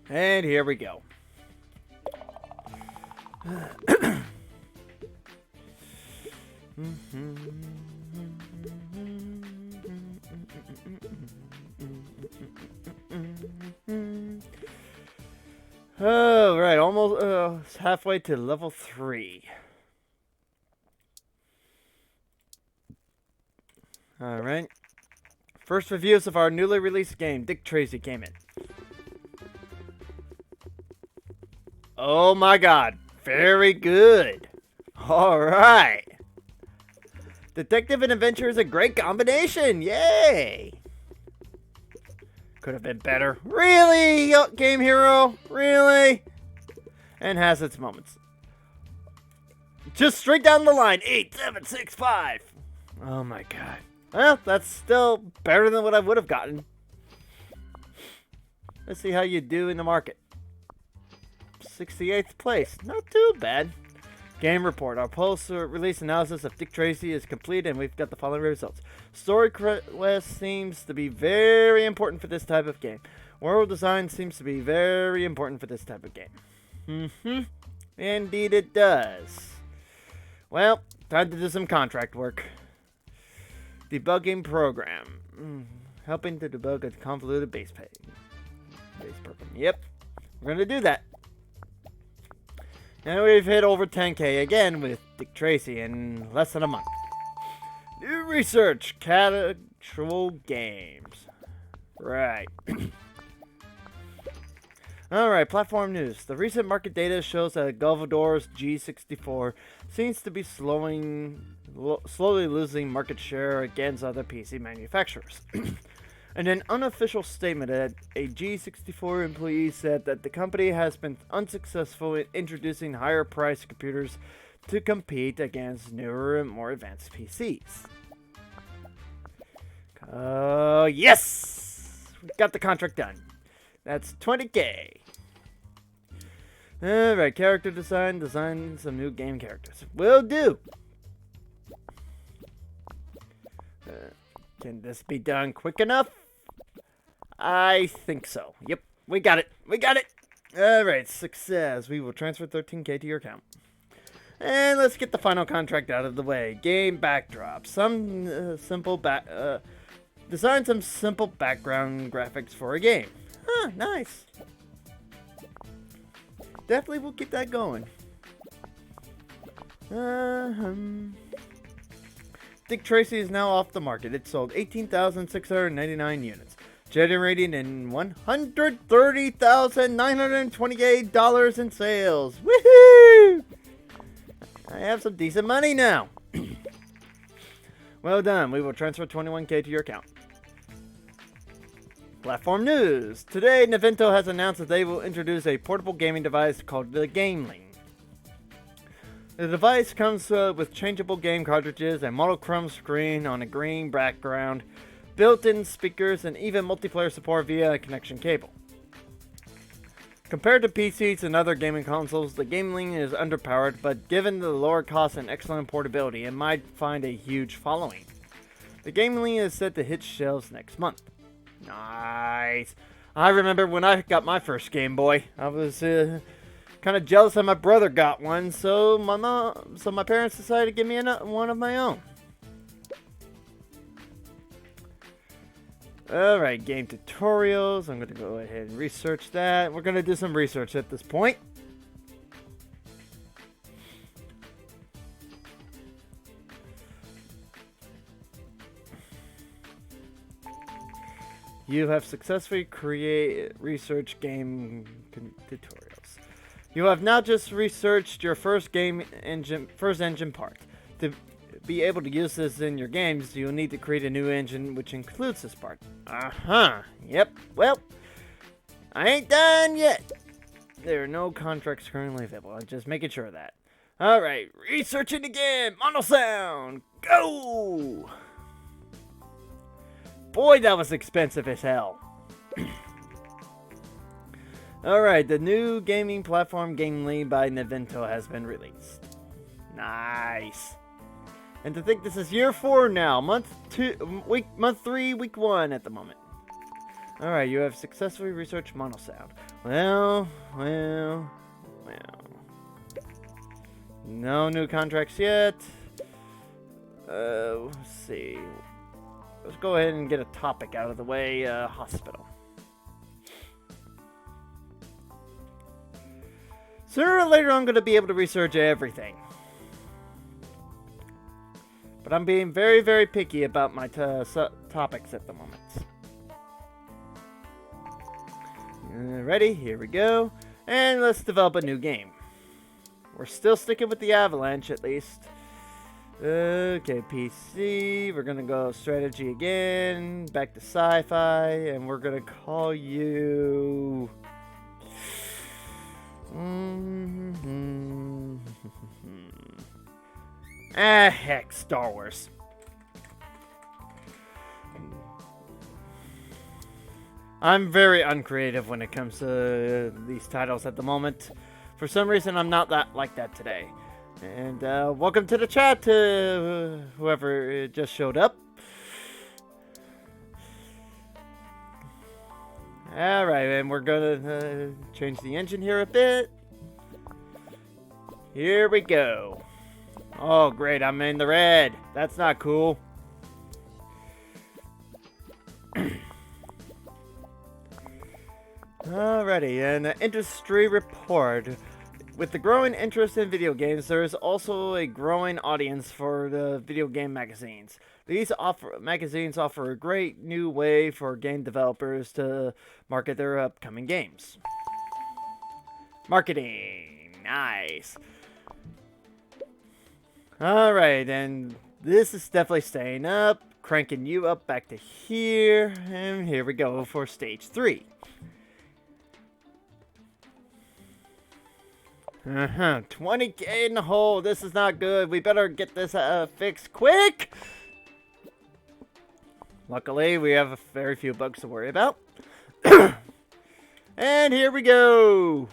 And here we go. Oh, right, almost halfway to level 3. Alright. First reviews of our newly released game, Dick Tracy, came in. Oh my god, very good. Alright. Detective and adventure is a great combination, yay! Could have been better. Really, Game Hero? Really? And has its moments. Just straight down the line. 8, 7, 6, 5. Oh my god. Well, that's still better than what I would have gotten. Let's see how you do in the market. 68th place. Not too bad. Game report. Our post-release analysis of Dick Tracy is complete, and we've got the following results. Story quest seems to be very important for this type of game. World design seems to be very important for this type of game. Indeed it does. Well, time to do some contract work. Debugging program. Helping to debug a convoluted base program. Yep. We're going to do that. And we've hit over 10K again with Dick Tracy in less than a month. New research, casual games. Right. Alright, platform news. The recent market data shows that Galvador's G64 seems to be slowly losing market share against other PC manufacturers. In an unofficial statement, a G64 employee said that the company has been unsuccessful in introducing higher-priced computers to compete against newer and more advanced PCs. Yes! We got the contract done. That's 20K. Alright, character design. Design some new game characters. Will do! Can this be done quick enough? I think so. Yep, we got it. We got it. Alright, success. We will transfer 13K to your account. And let's get the final contract out of the way. Game backdrop. Some design some simple background graphics for a game. Huh, nice. Definitely we'll keep that going. Dick Tracy is now off the market. It sold 18,699 units, generating in $130,928 in sales. Woohoo! I have some decent money now. Well done. We will transfer 21K to your account. Platform news. Today, Nintendo has announced that they will introduce a portable gaming device called the GameLink. The device comes with changeable game cartridges, a monochrome screen on a green background, built-in speakers, and even multiplayer support via a connection cable. Compared to PCs and other gaming consoles, the GameLink is underpowered, but given the lower cost and excellent portability, it might find a huge following. The GameLink is set to hit shelves next month. Nice. I remember when I got my first Game Boy. I was kind of jealous that my brother got one, so my parents decided to give me one of my own. Alright, game tutorials. I'm going to go ahead and research that. We're going to do some research at this point. You have successfully researched game tutorials. You have now just researched your first engine part. To be able to use this in your games, you'll need to create a new engine which includes this part. Yep. Well, I ain't done yet. There are no contracts currently available. I'm just making sure of that. Alright, research it again. Mono sound. Go! Boy, that was expensive as hell. Alright, the new gaming platform Gamely by Nintendo has been released. Nice. And to think this is year 4 now. Month 3, week 1 at the moment. Alright, you have successfully researched mono sound. Well. No new contracts yet. Let's see. Let's go ahead and get a topic out of the way. Hospital. Sooner or later, I'm going to be able to research everything. But I'm being very, very picky about my topics at the moment. Ready? Here we go. And let's develop a new game. We're still sticking with the Avalanche, at least. Okay, PC. We're gonna go strategy again. Back to sci-fi. And we're gonna call you... heck, Star Wars. I'm very uncreative when it comes to these titles at the moment. For some reason, I'm not like that today. And welcome to the chat to whoever just showed up. Alright, and we're gonna change the engine here a bit. Here we go. Oh, great, I'm in the red. That's not cool. Alrighty, an industry report. With the growing interest in video games, there is also a growing audience for the video game magazines. These magazines offer a great new way for game developers to market their upcoming games. Marketing. Nice. Alright, and this is definitely staying up. Cranking you up back to here. And here we go for stage 3. 20k in the hole. This is not good. We better get this fixed quick. Luckily, we have very few bugs to worry about. And here we go.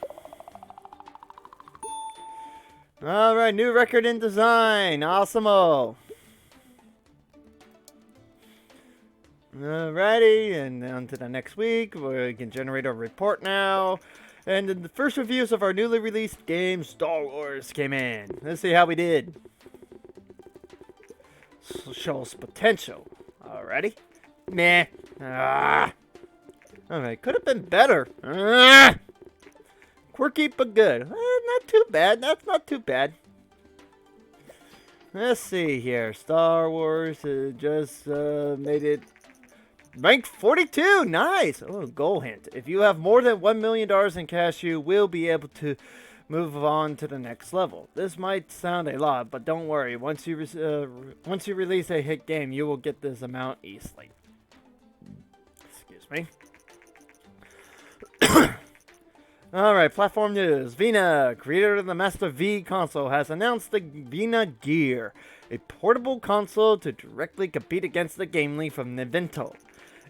Alright, new record in design. Awesome-o. Alrighty, and on to the next week. We can generate a report now. And the first reviews of our newly released game, Star Wars, came in. Let's see how we did. Shows potential. Alrighty. Meh. Alright, could have been better. Quirky but good. Not too bad. That's not too bad. Let's see here. Star Wars just made it ranked 42. Nice. Oh, goal hint. If you have more than $1 million in cash, you will be able to move on to the next level. This might sound a lot, but don't worry. Once you release a hit game, you will get this amount easily. Excuse me. Alright, platform news. Vina, creator of the Mastah V console, has announced the Vina Gear, a portable console to directly compete against the Gamely from Nintendo.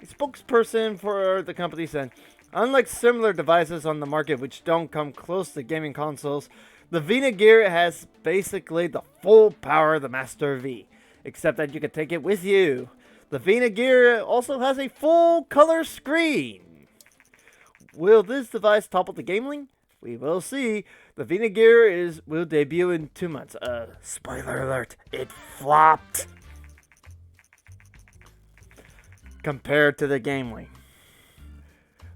A spokesperson for the company said, unlike similar devices on the market which don't come close to gaming consoles, the Vina Gear has basically the full power of the Mastah V, except that you can take it with you. The Vina Gear also has a full color screen. Will this device topple the Gamely? We will see. The Vina Gear will debut in 2 months. Spoiler alert, it flopped compared to the Gamely.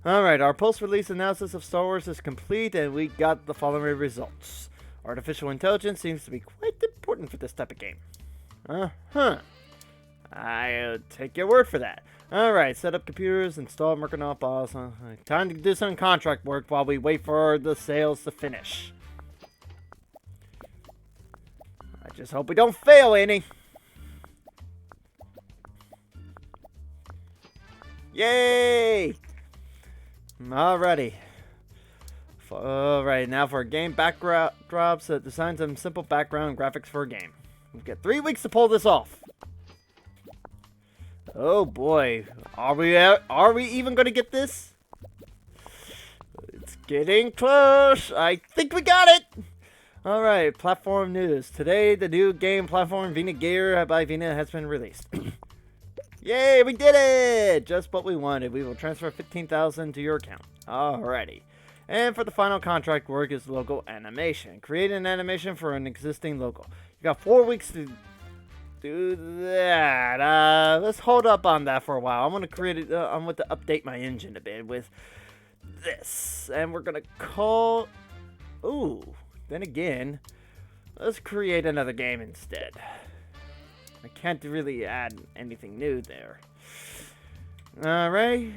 Alright, our post-release analysis of Star Wars is complete, and we got the following results. Artificial intelligence seems to be quite important for this type of game. I'll take your word for that. Alright, set up computers, install Mercantil Boss. Time to do some contract work while we wait for the sales to finish. I just hope we don't fail any. Yay! Alrighty. Alright, now for a game backdrops. Design some simple background graphics for a game. We've got 3 weeks to pull this off. Oh boy, are we even gonna get this? It's getting close. I think we got it. All right, platform news. Today, the new game platform Vina Gear by Vina has been released. Yay, we did it! Just what we wanted. We will transfer 15,000 to your account. Alrighty. And for the final contract work is logo animation. Create an animation for an existing logo. You got 4 weeks to do that. Let's hold up on that for a while. I'm gonna create it. I'm going to update my engine a bit with this, and we're gonna call. Ooh, then again, let's create another game instead. I can't really add anything new there. All right,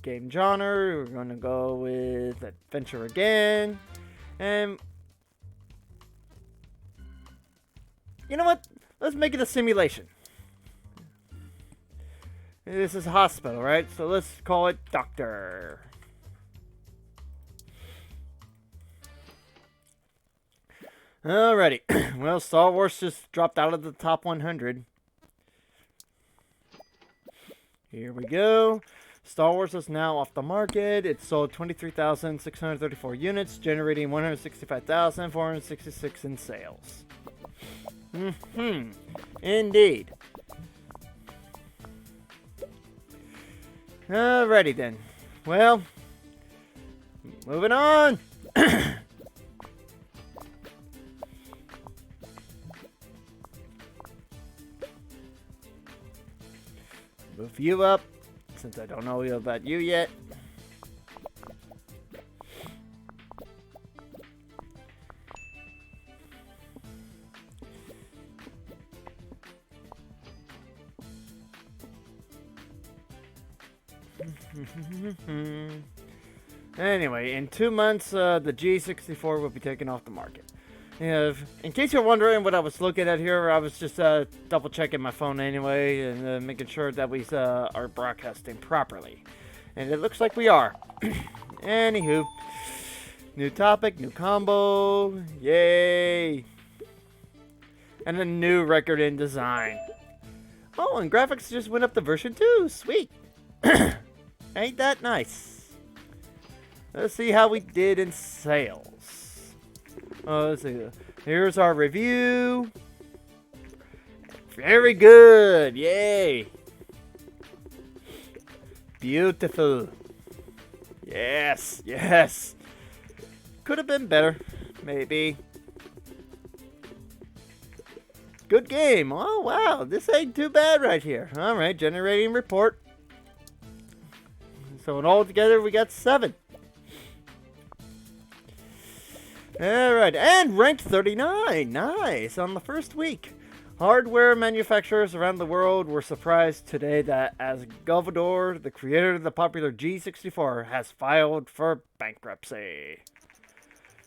game genre. We're gonna go with adventure again, and you know what? Let's make it a simulation. This is a hospital, right? So let's call it Doctor. Alrighty. Well, Star Wars just dropped out of the top 100. Here we go. Star Wars is now off the market. It sold 23,634 units, generating 165,466 in sales. Indeed. Alrighty then. Well, moving on. Move you up, since I don't know about you yet. Anyway, in 2 months, the G64 will be taken off the market. In case you're wondering what I was looking at here, I was just double checking my phone anyway and making sure that we are broadcasting properly. And it looks like we are. Anywho, new topic, new combo, yay! And a new record in design. Oh, and graphics just went up to version 2, sweet! Ain't that nice? Let's see how we did in sales. Let's see. Here's our review. Very good. Yay. Beautiful. Yes. Yes. Could have been better. Maybe. Good game. Oh, wow. This ain't too bad right here. All right. Generating report. So in all together, we got 7. Alright, and ranked 39. Nice. On the first week. Hardware manufacturers around the world were surprised today that as Govador, the creator of the popular G64, has filed for bankruptcy.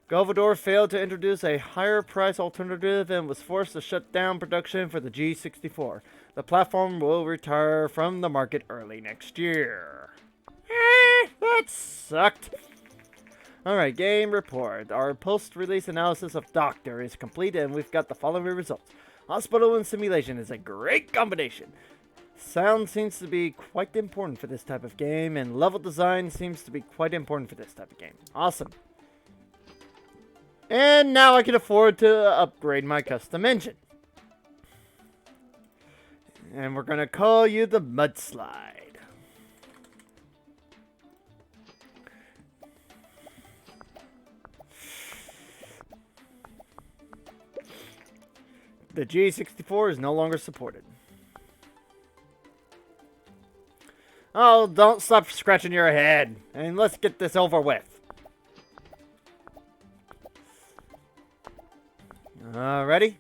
Govador failed to introduce a higher price alternative and was forced to shut down production for the G64. The platform will retire from the market early next year. That sucked. Alright, game report. Our post-release analysis of Doctor is complete and we've got the following results. Hospital and simulation is a great combination. Sound seems to be quite important for this type of game, and level design seems to be quite important for this type of game. Awesome. And now I can afford to upgrade my custom engine. And we're going to call you the Mudslide. The G64 is no longer supported. Oh, don't stop scratching your head. And let's get this over with. Ready?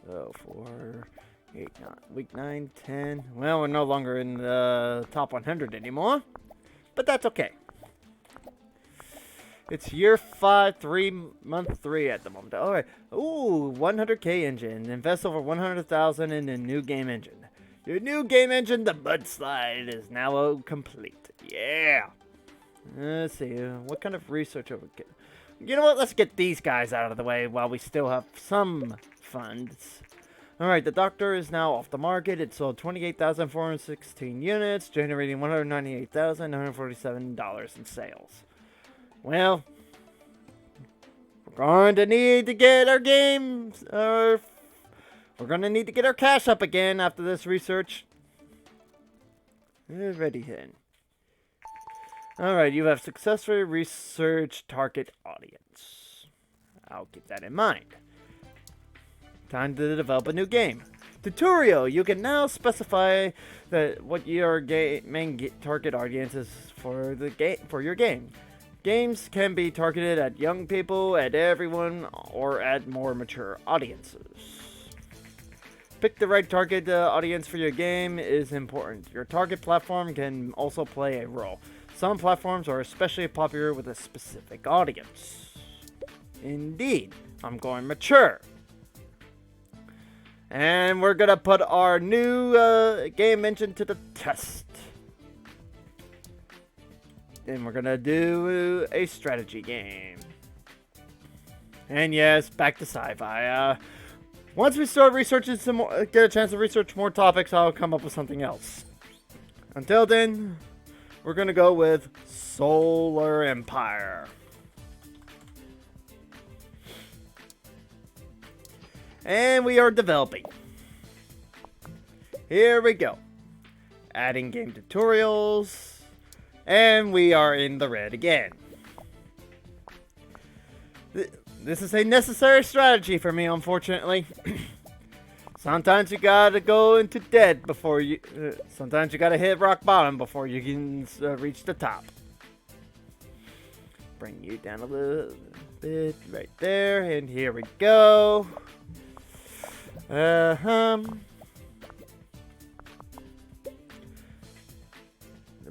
So 4, 8, 9, week 9, 10. Well, we're no longer in the top 100 anymore, but that's okay. It's year 5, month 3 at the moment. All right. Ooh, 100K engine. Invest over 100,000 in a new game engine. Your new game engine, the Mudslide, is now complete. Yeah. Let's see. What kind of research are we getting? You know what? Let's get these guys out of the way while we still have some funds. All right. The Doctor is now off the market. It sold 28,416 units, generating $198,947 in sales. Well, we're going to need to get our games, we're going to need to get our cash up again after this research. Ready then. Alright, you have successfully researched target audience. I'll keep that in mind. Time to develop a new game. Tutorial. You can now specify what your main target audience is for your game. Games can be targeted at young people, at everyone, or at more mature audiences. Pick the right target audience for your game is important. Your target platform can also play a role. Some platforms are especially popular with a specific audience. Indeed, I'm going mature. And we're going to put our new game engine to the test. And we're gonna do a strategy game. And yes, back to sci-fi. Once we start researching some more, get a chance to research more topics, I'll come up with something else. Until then, we're gonna go with Solar Empire. And we are developing. Here we go. Adding game tutorials. And we are in the red again. This is a necessary strategy for me, unfortunately. Sometimes you gotta go into dead before you... sometimes you gotta hit rock bottom before you can reach the top. Bring you down a little bit right there. And here we go.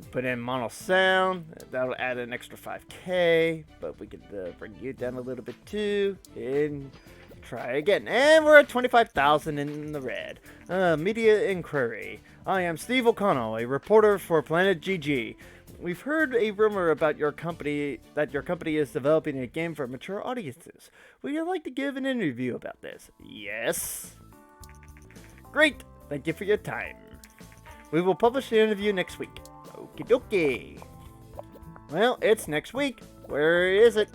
Put in mono sound. That'll add an extra 5K, but we could bring you down a little bit too. And try again. And we're at 25,000 in the red. Media inquiry. I am Steve O'Connell, a reporter for Planet GG. We've heard a rumor about your company that your company is developing a game for mature audiences. Would you like to give an interview about this? Yes. Great. Thank you for your time. We will publish the interview next week. Okie dokie. Well, it's next week. Where is it?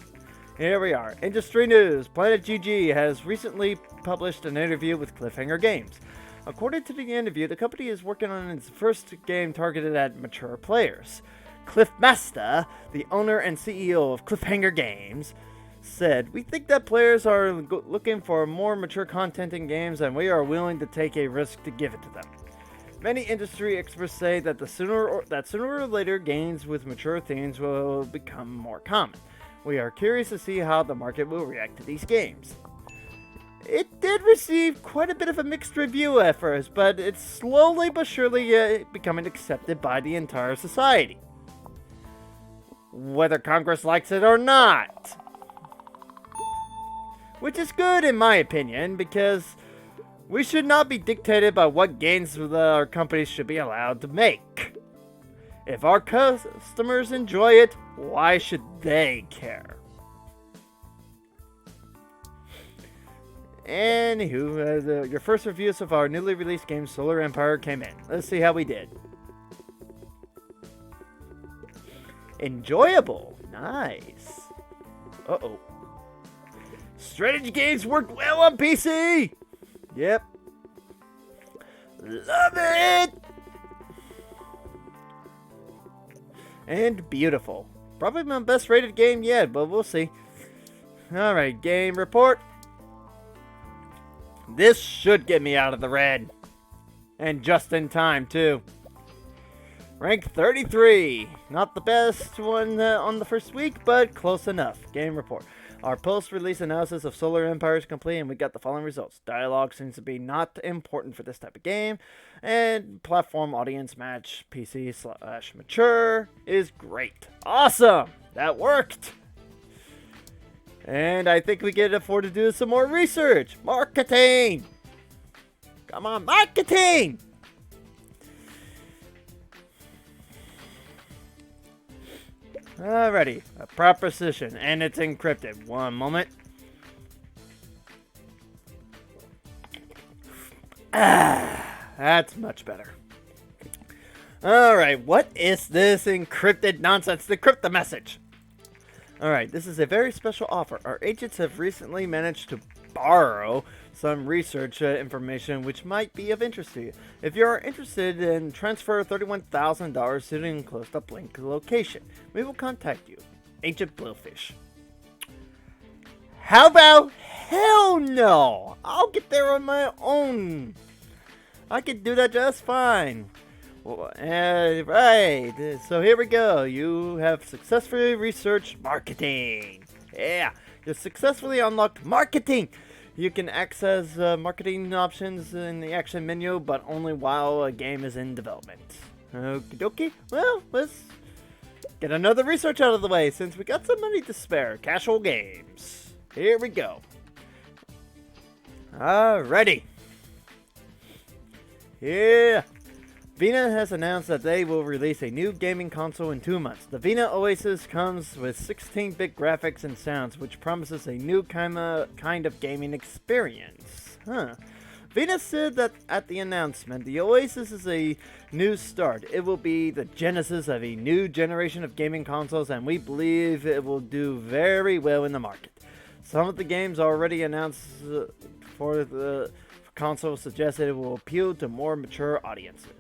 Here we are. Industry news. Planet GG has recently published an interview with Cliffhanger Games. According to the interview, the company is working on its first game targeted at mature players. Cliff Mastah, the owner and CEO of Cliffhanger Games, said, "We think that players are looking for more mature content in games, and we are willing to take a risk to give it to them. Many industry experts say that sooner or later games with mature themes will become more common. We are curious to see how the market will react to these games." It did receive quite a bit of a mixed review at first, but it's slowly but surely becoming accepted by the entire society. Whether Congress likes it or not. Which is good in my opinion, because we should not be dictated by what games our companies should be allowed to make. If our customers enjoy it, why should they care? Anywho, your first reviews of our newly released game Solar Empire came in. Let's see how we did. Enjoyable. Nice. Uh-oh. Strategy games work well on PC. Yep. Love it. And beautiful. Probably my best rated game yet, but we'll see. Alright, game report. This should get me out of the red. And just in time, too. Rank 33. Not the best one on the first week, but close enough. Game report. Our post-release analysis of Solar Empire is complete, and we got the following results. Dialogue seems to be not important for this type of game, and platform audience match PC/mature is great. Awesome! That worked! And I think we can afford to do some more research. Marketing! Come on, marketing! Alrighty, a proposition, and it's encrypted. One moment. That's much better. Alright, what is this encrypted nonsense? Decrypt the message. Alright, this is a very special offer. Our agents have recently managed to borrow some research information which might be of interest to you. If you are interested in transfer $31,000 to the enclosed uplink location, we will contact you. Agent Blowfish. How about hell no? I'll get there on my own. I can do that just fine. Right, so here we go. You have successfully researched marketing. Yeah, you successfully unlocked marketing. You can access marketing options in the action menu, but only while a game is in development. Okie dokie. Well, let's get another research out of the way since we got some money to spare. Casual games. Here we go. Alrighty. Yeah. Vina has announced that they will release a new gaming console in 2 months. The Vina Oasis comes with 16-bit graphics and sounds, which promises a new kind of gaming experience. Vina said that at the announcement, the Oasis is a new start. It will be the genesis of a new generation of gaming consoles, and we believe it will do very well in the market. Some of the games already announced for the console suggest that it will appeal to more mature audiences.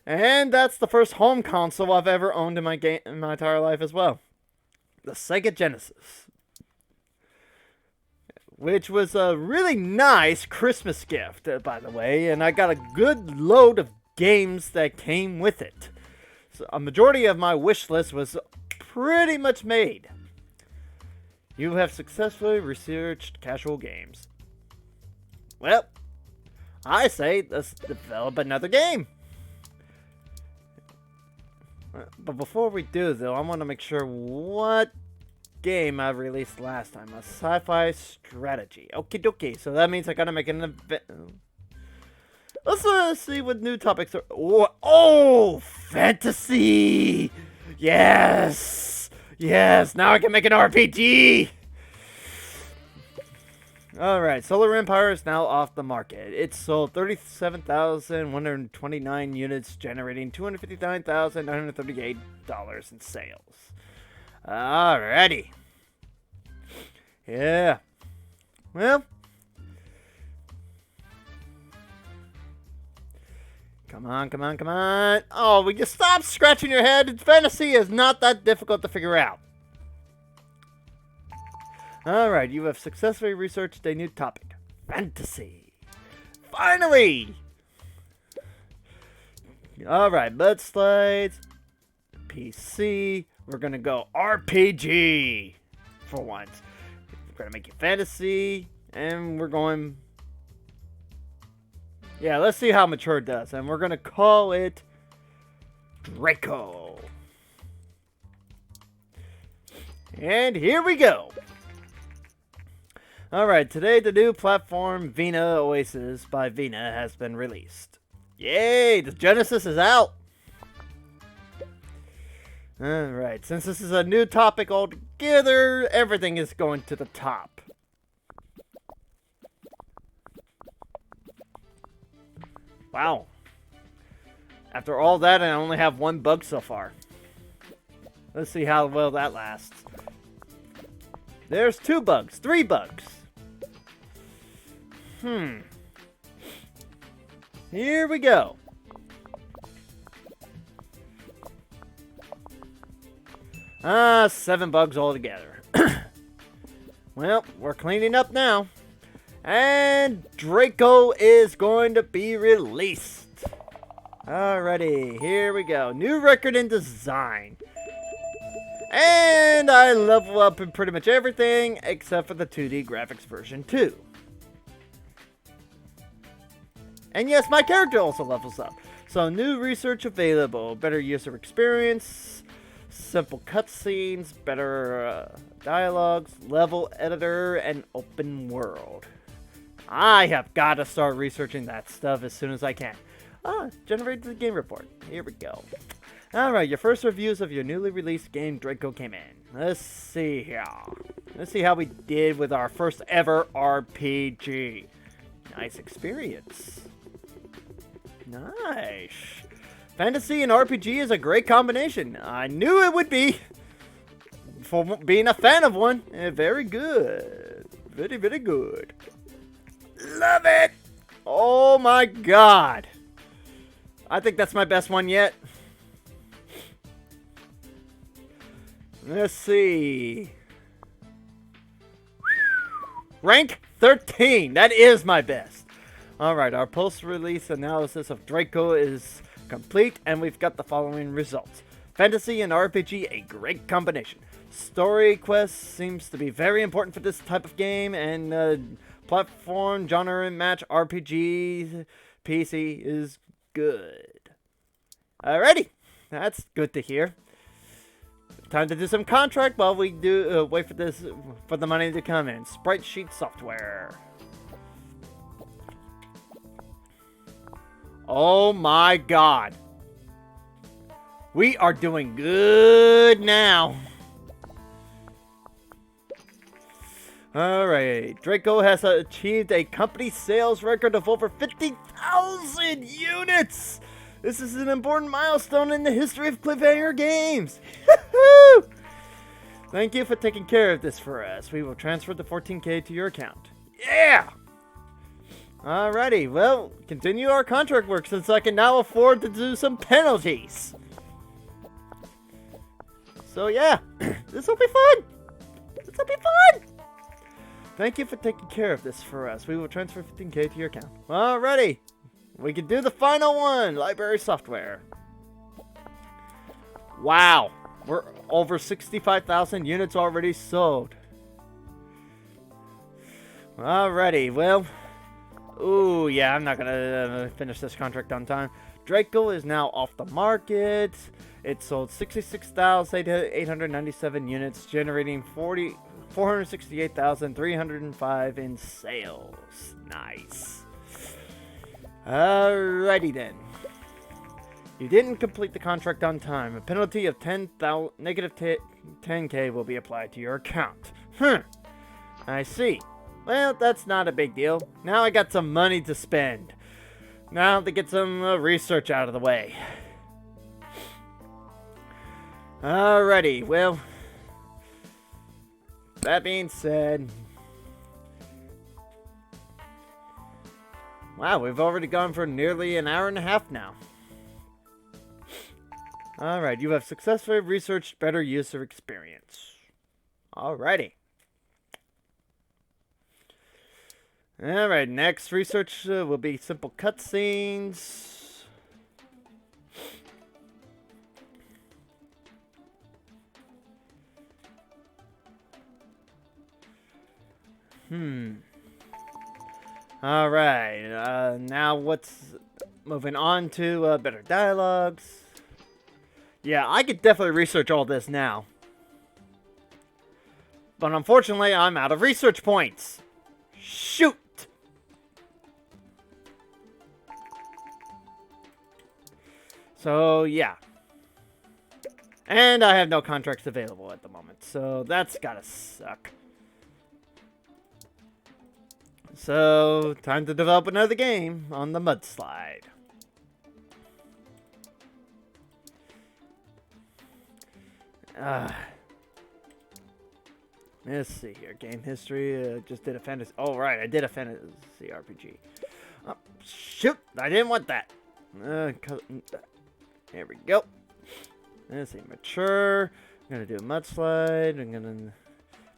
And that's the first home console I've ever owned in my entire life as well. The Sega Genesis. Which was a really nice Christmas gift, by the way. And I got a good load of games that came with it. So a majority of my wish list was pretty much made. You have successfully researched casual games. Well, I say let's develop another game. But before we do, though, I want to make sure what game I released last time. A sci-fi strategy. Okie dokie. So that means I gotta make an event. Let's see what new topics are. Oh, fantasy! Yes! Yes! Now I can make an RPG! Alright, Solar Empire is now off the market. It sold 37,129 units, generating $259,938 in sales. Alrighty. Yeah. Well. Come on, come on, come on. Oh, will you stop scratching your head? Fantasy is not that difficult to figure out. Alright, you have successfully researched a new topic. Fantasy. Finally! Alright, Mudslides. PC. We're gonna go RPG for once. We're gonna make it fantasy. And we're going... Yeah, let's see how mature it does. And we're gonna call it... Draco. And here we go. Alright, today the new platform Vina Oasis by Vina has been released. Yay! The Genesis is out! Alright, since this is a new topic altogether, everything is going to the top. Wow. After all that, I only have one bug so far. Let's see how well that lasts. There's 2 bugs, 3 bugs. Here we go. Ah, 7 bugs altogether. Well, we're cleaning up now. And Draco is going to be released. Alrighty, here we go. New record in design. And I level up in pretty much everything except for the 2D graphics version 2. And yes, my character also levels up. So new research available, better user experience, simple cutscenes, better dialogues, level editor, and open world. I have got to start researching that stuff as soon as I can. Generate the game report. Here we go. Alright, your first reviews of your newly released game Draco came in. Let's see here. Let's see how we did with our first ever RPG. Nice experience. Nice. Fantasy and RPG is a great combination. I knew it would be. For being a fan of one. Very good. Very, very good. Love it. Oh my god. I think that's my best one yet. Let's see. Rank 13. That is my best. Alright, our post-release analysis of Draco is complete, and we've got the following results. Fantasy and RPG, a great combination. Story quest seems to be very important for this type of game, and platform genre match RPG PC is good. Alrighty, that's good to hear. Time to do some contract while we do wait for the money to come in. Sprite sheet software. Oh my god. We are doing good now. Alright, Draco has achieved a company sales record of over 50,000 units! This is an important milestone in the history of cliffhanger games! Thank you for taking care of this for us. We will transfer the 14K to your account. Yeah! Alrighty, well, continue our contract work since I can now afford to do some penalties. So yeah, this will be fun. This will be fun. Thank you for taking care of this for us. We will transfer 15K to your account. Alrighty, we can do the final one, library software. Wow, we're over 65,000 units already sold. Alrighty, well. Ooh, yeah, I'm not gonna finish this contract on time. Draco is now off the market. It sold 66,897 units, generating 468,305 in sales. Nice. Alrighty then. You didn't complete the contract on time. A penalty of negative 10K will be applied to your account. I see. Well, that's not a big deal. Now I got some money to spend. Now to get some research out of the way. Alrighty, well. That being said. Wow, we've already gone for nearly an hour and a half now. Alright, you have successfully researched better user experience. Alrighty. Alright, next research will be simple cutscenes. Alright, now what's moving on to better dialogues. Yeah, I could definitely research all this now. But unfortunately, I'm out of research points. Shoot! So, yeah. And I have no contracts available at the moment, so that's gotta suck. So, time to develop another game on the mudslide. Let's see here. Game history. Just did a fantasy. Oh, right. I did a fantasy RPG. Oh, shoot. I didn't want that. Here we go. Let's see. Mature. I'm going to do a mudslide. I'm going to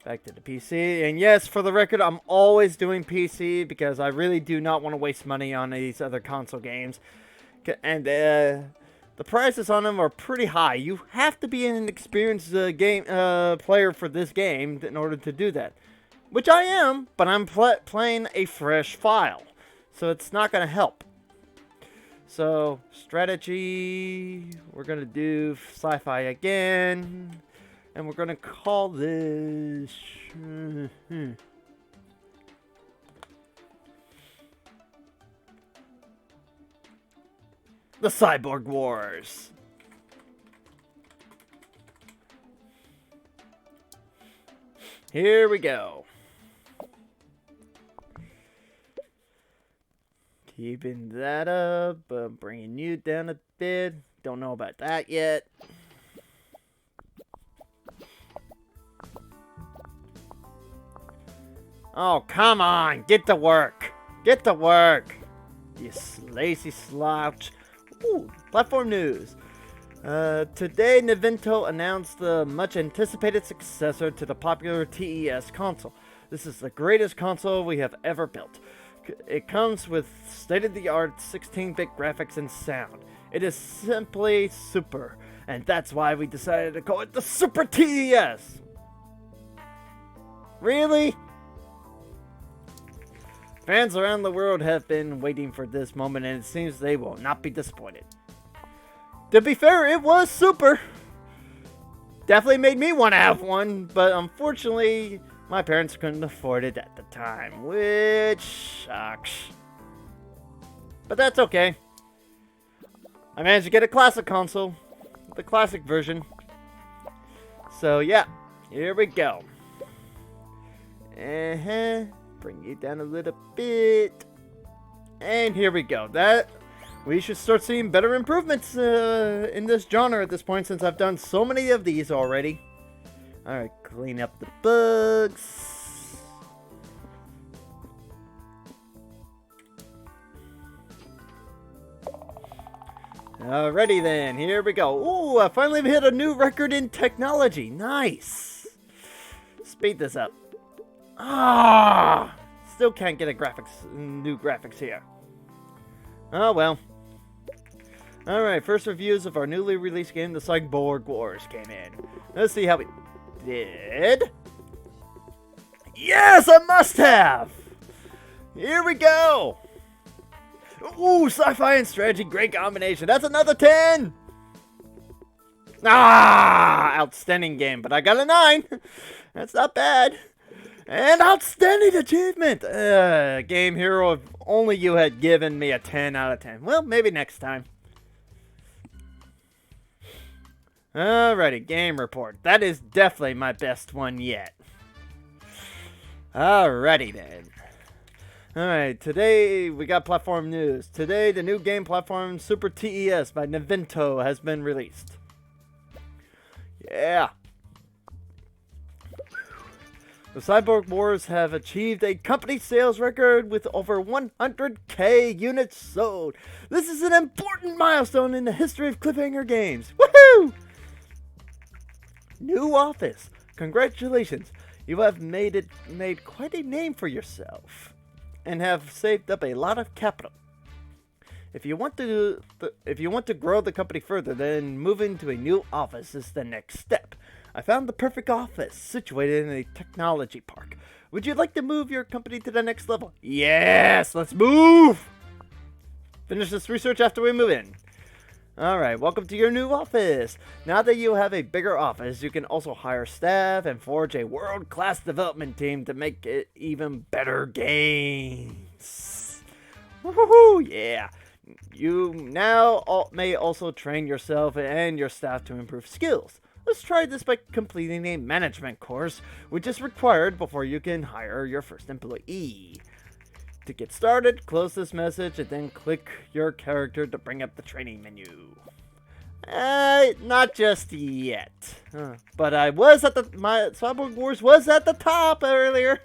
back to the PC. And yes, for the record, I'm always doing PC because I really do not want to waste money on these other console games. And The prices on them are pretty high. You have to be an experienced game player for this game in order to do that. Which I am, but I'm playing a fresh file. So it's not going to help. So, strategy, we're going to do sci-fi again. And we're going to call this... The Cyborg Wars. Here we go. Keeping that up, bringing you down a bit. Don't know about that yet. Oh, come on. Get to work. Get to work. You lazy slouch. Ooh, platform news. Today, Nintendo announced the much-anticipated successor to the popular TES console. This is the greatest console we have ever built. It comes with state-of-the-art 16-bit graphics and sound. It is simply super, and that's why we decided to call it the Super TES. Really? Fans around the world have been waiting for this moment, and it seems they will not be disappointed. To be fair, it was super. Definitely made me want to have one, but unfortunately, my parents couldn't afford it at the time, which sucks. But that's okay. I managed to get a classic console, the classic version. So yeah, here we go. Bring you down a little bit. And here we go. We should start seeing better improvements in this genre at this point, since I've done so many of these already. Alright, clean up the bugs. Alrighty then, here we go. Ooh, I finally hit a new record in technology. Nice. Speed this up. Ah, still can't get new graphics here. Oh well. Alright, first reviews of our newly released game, The Cyborg Wars, came in. Let's see how we did. Yes, a must-have! Here we go! Ooh, sci-fi and strategy, great combination. That's another 10! Ah, outstanding game, but I got a 9. That's not bad. And outstanding achievement! Game Hero, if only you had given me a 10 out of 10. Well, maybe next time. Alrighty, game report. That is definitely my best one yet. Alrighty then. Alright, today we got platform news. Today, the new game platform Super TES by Nintendo has been released. Yeah. The Cyborg Wars have achieved a company sales record with over 100,000 units sold. This is an important milestone in the history of cliffhanger games. Woohoo! New office. Congratulations. You have made quite a name for yourself and have saved up a lot of capital. If you want to grow the company further, then moving to a new office is the next step. I found the perfect office situated in a technology park. Would you like to move your company to the next level? Yes, let's move! Finish this research after we move in. Alright, welcome to your new office. Now that you have a bigger office, you can also hire staff and forge a world-class development team to make it even better games. Woohoo! Yeah. You now may also train yourself and your staff to improve skills. Let's try this by completing a management course, which is required before you can hire your first employee. To get started, close this message and then click your character to bring up the training menu. Not just yet. But my Cyborg Wars was at the top earlier.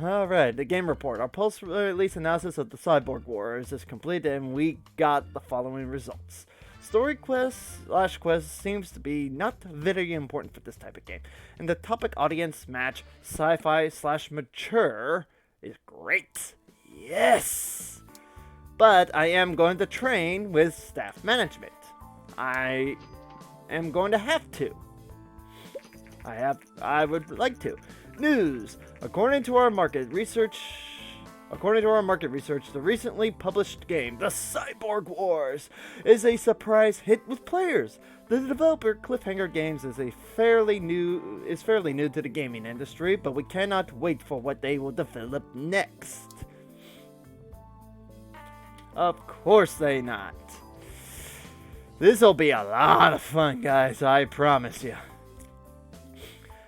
Alright, the game report. Our post-release analysis of the Cyborg Wars is complete and we got the following results. Story quest seems to be not very important for this type of game. And the topic audience match sci-fi/mature is great. Yes! But I am going to train with staff management. I am going to have to. I would like to. News. According to our market research, the recently published game, The Cyborg Wars, is a surprise hit with players. The developer Cliffhanger Games is fairly new to the gaming industry, but we cannot wait for what they will develop next. Of course they not. This'll be a lot of fun, guys, I promise you.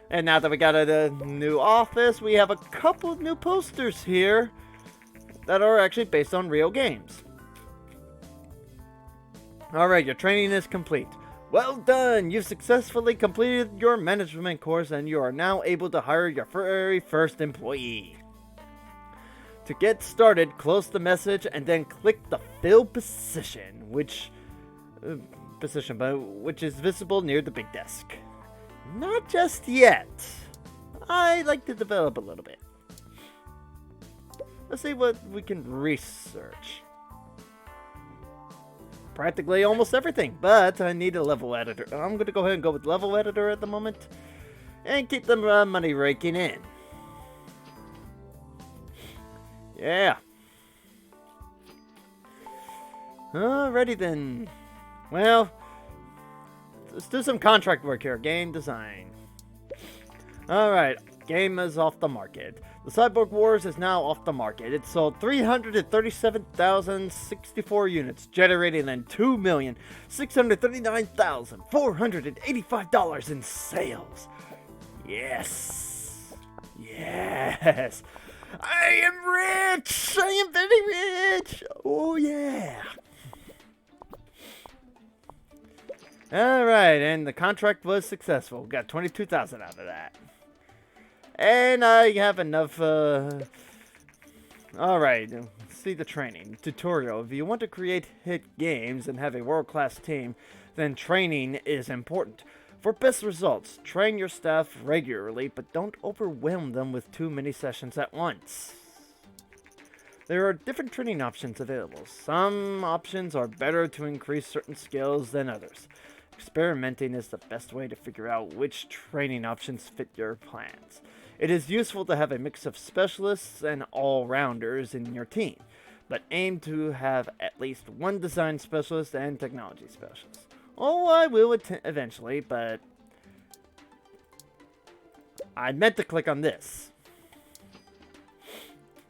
And now that we got a new office, we have a couple of new posters here that are actually based on real games. Alright, your training is complete. Well done! You've successfully completed your management course and you are now able to hire your very first employee. To get started, close the message and then click the fill position, which is visible near the big desk. Not just yet. I like to develop a little bit. Let's see what we can research. Practically almost everything, but I need a level editor. I'm going to go ahead and go with level editor at the moment and keep the money raking in. Yeah. Alrighty then. Well, let's do some contract work here. Game design. Alright, game is off the market. The Cyborg Wars is now off the market. It sold 337,064 units, generating in $2,639,485 in sales. Yes. Yes. I am rich! I am very rich! Oh yeah! Alright, and the contract was successful. Got 22,000 out of that. And I have enough, Alright, see the training. Tutorial. If you want to create hit games and have a world-class team, then training is important. For best results, train your staff regularly, but don't overwhelm them with too many sessions at once. There are different training options available. Some options are better to increase certain skills than others. Experimenting is the best way to figure out which training options fit your plans. It is useful to have a mix of specialists and all-rounders in your team, but aim to have at least one design specialist and technology specialist. Oh, I will eventually, but I meant to click on this.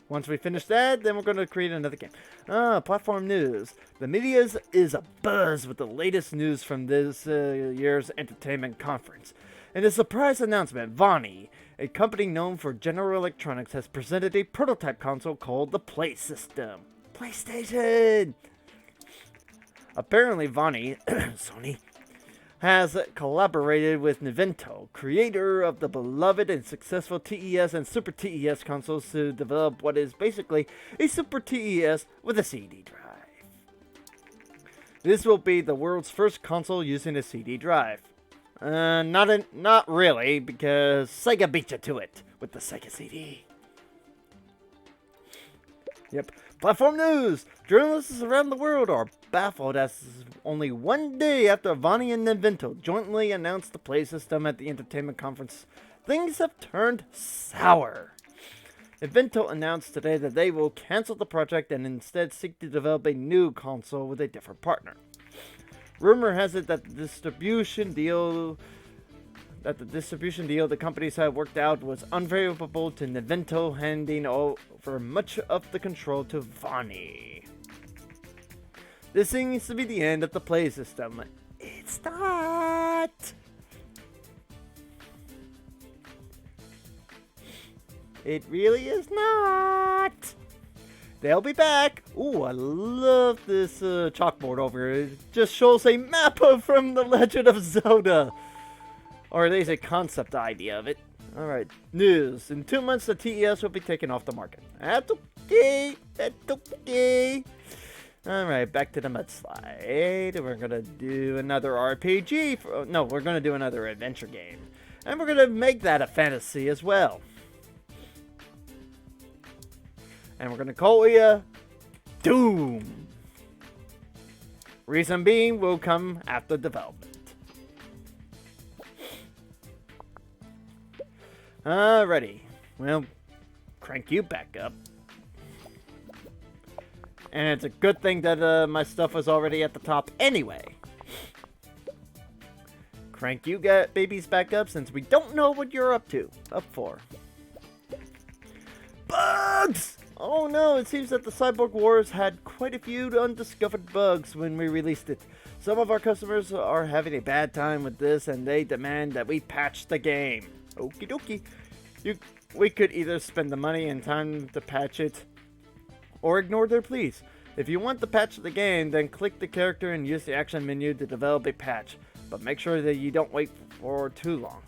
Once we finish that, then we're going to create another game. Platform news. The media is abuzz with the latest news from this year's entertainment conference. In a surprise announcement, Vonnie, a company known for general electronics, has presented a prototype console called the Play System. PlayStation! Apparently, Vonnie, Sony, has collaborated with Nintendo, creator of the beloved and successful TES and Super TES consoles, to develop what is basically a Super TES with a CD drive. This will be the world's first console using a CD drive. Not really, because Sega beat you to it with the Sega CD. Yep. Platform news! Journalists around the world are baffled as only one day after Vonnie and Nintendo jointly announced the Play System at the entertainment conference, things have turned sour. Nintendo announced today that they will cancel the project and instead seek to develop a new console with a different partner. Rumor has it that the distribution deal the companies had worked out was unfavorable to Nintendo, handing over much of the control to Vonnie. This seems to be the end of the Play System. It's not! It really is not! They'll be back! Ooh, I love this chalkboard over here. It just shows a map from The Legend of Zelda. Or at least a concept idea of it. Alright, news. In 2 months, the TES will be taken off the market. That's okay. That's okay. Alright, back to the mudslide. We're going to do another RPG. No, we're going to do another adventure game. And we're going to make that a fantasy as well. And we're going to call it Doom. Reason being will come after development. Alrighty. Well, crank you back up. And it's a good thing that my stuff was already at the top anyway. Crank you babies back up since we don't know what you're up for. Bugs! Oh no, it seems that the Cyborg Wars had quite a few undiscovered bugs when we released it. Some of our customers are having a bad time with this and they demand that we patch the game. Okie dokie. We could either spend the money and time to patch it or ignore their pleas. If you want to patch the game, then click the character and use the action menu to develop a patch. But make sure that you don't wait for too long.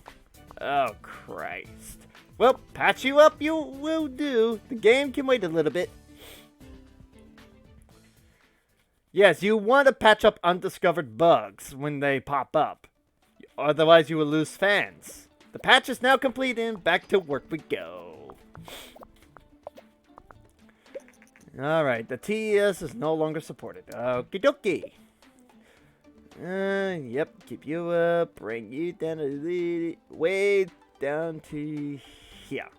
Oh, Christ. Well, patch you up you will do. The game can wait a little bit. Yes, you want to patch up undiscovered bugs when they pop up. Otherwise, you will lose fans. The patch is now complete and back to work we go. Alright, the TES is no longer supported. Okie dokie. Yep, keep you up, bring you down a little, way down to here.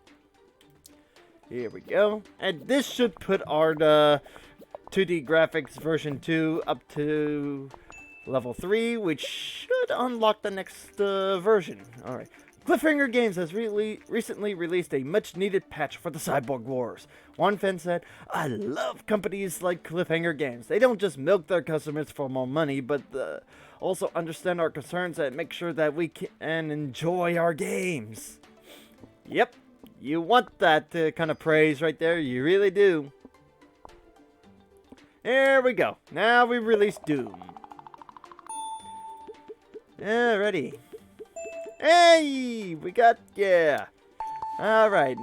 Here we go. And this should put our 2D graphics version 2 up to level 3, which should unlock the next version. Alright. Cliffhanger Games has recently released a much-needed patch for the Cyborg Wars. One fan said, "I love companies like Cliffhanger Games. They don't just milk their customers for more money, but also understand our concerns and make sure that we can enjoy our games." Yep, you want that kind of praise right there. You really do. There we go. Now we release Doom. Alrighty. Hey, we got, yeah. Alright.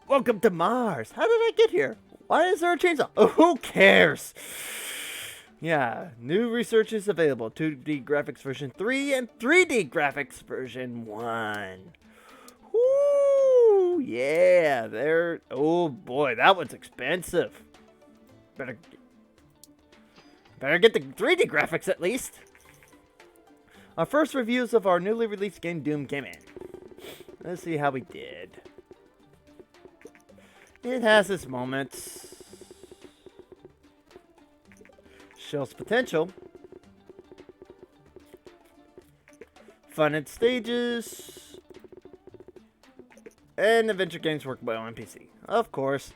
Welcome to Mars. How did I get here? Why is there a chainsaw? Oh, who cares? Yeah, new research is available. 2D graphics version 3 and 3D graphics version 1. Woo, yeah, there. Oh boy, that one's expensive. Better get the 3D graphics at least. Our first reviews of our newly released game Doom came in. Let's see how we did. It has its moments. Shows potential. Fun at stages. And adventure games work well on PC. Of course.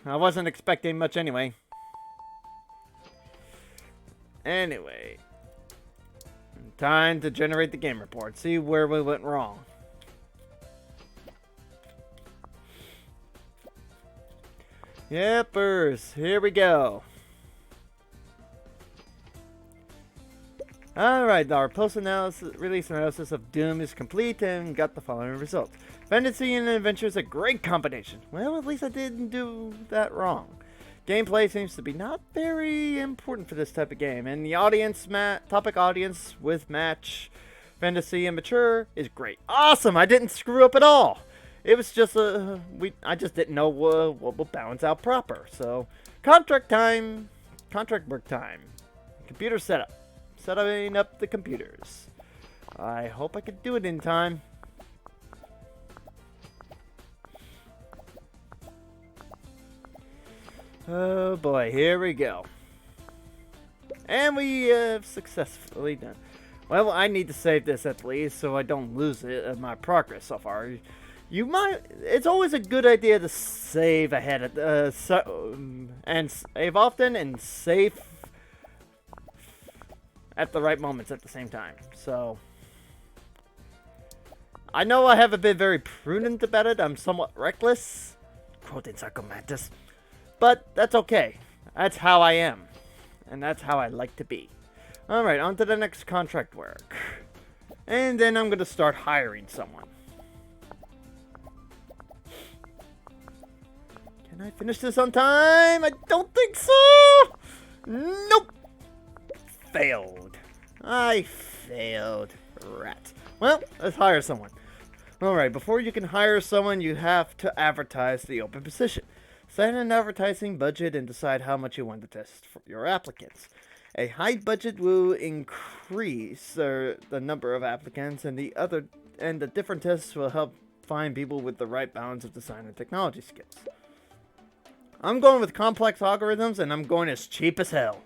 I wasn't expecting much anyway. Anyway. Time to generate the game report. See where we went wrong. Yepers. Here we go. Alright, our release analysis of Doom is complete and got the following results. Fantasy and adventure is a great combination. Well, at least I didn't do that wrong. Gameplay seems to be not very important for this type of game, and the topic audience with match, fantasy, and mature is great. Awesome! I didn't screw up at all. It was just I just didn't know what will balance out proper. So, contract work time, computer setup, setting up the computers. I hope I could do it in time. Oh boy, here we go. And we have successfully done. Well, I need to save this at least so I don't lose my progress so far. It's always a good idea to save ahead and save often and save at the right moments at the same time. So I know I haven't been very prudent about it. I'm somewhat reckless. Quoting Psychomantis. But that's okay. That's how I am. And that's how I like to be. Alright, on to the next contract work. And then I'm going to start hiring someone. Can I finish this on time? I don't think so! Nope! Failed. I failed. Rat. Well, let's hire someone. Alright, before you can hire someone, you have to advertise the open position. Set an advertising budget and decide how much you want to test for your applicants. A high budget will increase the number of applicants, and the different tests will help find people with the right balance of design and technology skills. I'm going with complex algorithms, and I'm going as cheap as hell.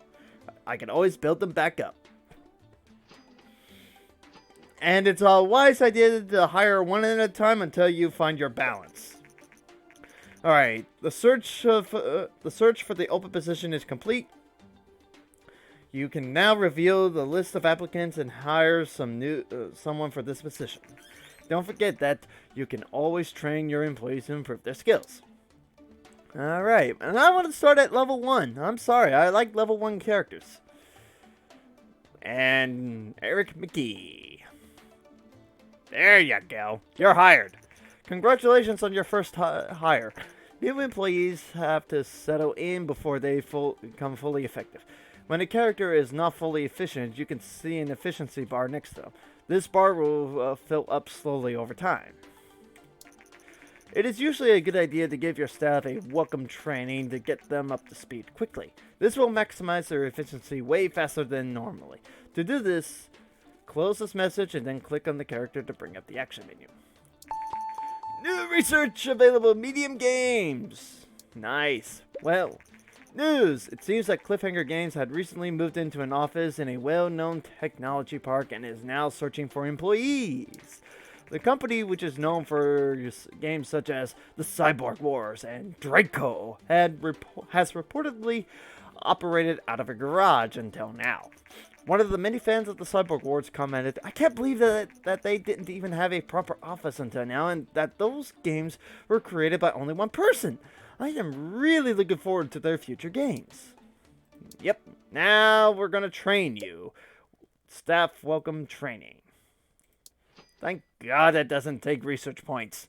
I can always build them back up. And it's a wise idea to hire one at a time until you find your balance. Alright, the search for the open position is complete. You can now reveal the list of applicants and hire someone for this position. Don't forget that you can always train your employees to improve their skills. Alright, and I want to start at level 1. I'm sorry, I like level 1 characters. And Eric McGee. There you go. You're hired. Congratulations on your first hire. New employees have to settle in before they become fully effective. When a character is not fully efficient, you can see an efficiency bar next to them. This bar will fill up slowly over time. It is usually a good idea to give your staff a welcome training to get them up to speed quickly. This will maximize their efficiency way faster than normally. To do this, close this message and then click on the character to bring up the action menu. New research available, medium games. Nice. Well, news. It seems that Cliffhanger Games had recently moved into an office in a well-known technology park and is now searching for employees. The company, which is known for games such as The Cyborg Wars and Draco, has reportedly operated out of a garage until now. One of the many fans of The Cyborg Wars commented, "I can't believe that they didn't even have a proper office until now, and that those games were created by only one person. I am really looking forward to their future games." Yep, now we're going to train you. Staff welcome training. Thank God that doesn't take research points.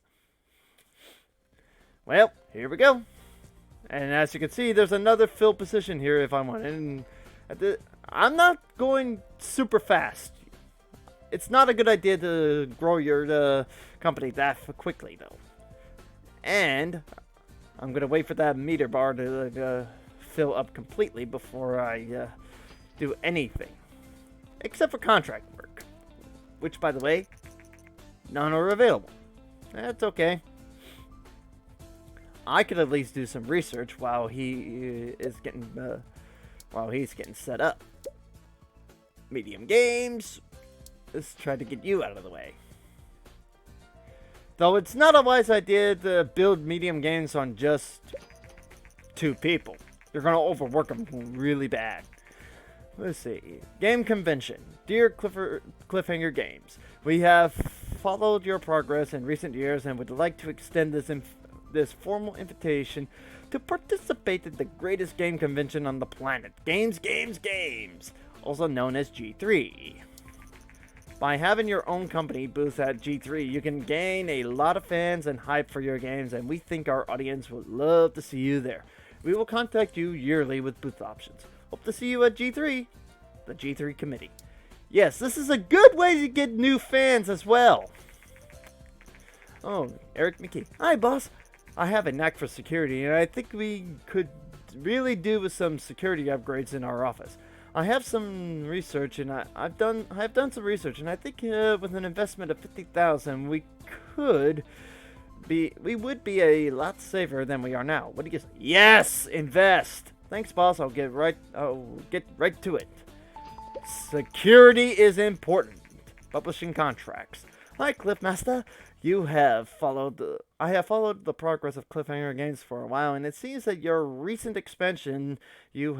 Well, here we go. And as you can see, there's another fill position here if I want. And I'm not going super fast. It's not a good idea to grow your company that quickly, though. And I'm going to wait for that meter bar to fill up completely before I do anything. Except for contract work. Which, by the way, none are available. That's okay. I could at least do some research while he's getting set up. Medium games. Let's try to get you out of the way. Though it's not a wise idea to build medium games on just 2 people. You're going to overwork them really bad. Let's see. Game convention. Dear Cliffhanger Games, we have followed your progress in recent years and would like to extend this formal invitation to participate in the greatest game convention on the planet. Games, also known as G3. By having your own company booth at G3, you can gain a lot of fans and hype for your games, and we think our audience would love to see you there. We will contact you yearly with booth options. Hope to see you at G3, the G3 committee. Yes, this is a good way to get new fans as well. Oh, Eric McKee. Hi, boss. I have a knack for security, and I think we could really do with some security upgrades in our office. I have some research, and I've done some research, and I think with an investment of $50,000, we would be a lot safer than we are now. What do you say? Yes, invest. Thanks, boss. I'll get right to it. Security is important. Publishing contracts. Hi, Mastah. I have followed the progress of Cliffhanger Games for a while, and it seems that with your recent expansion, you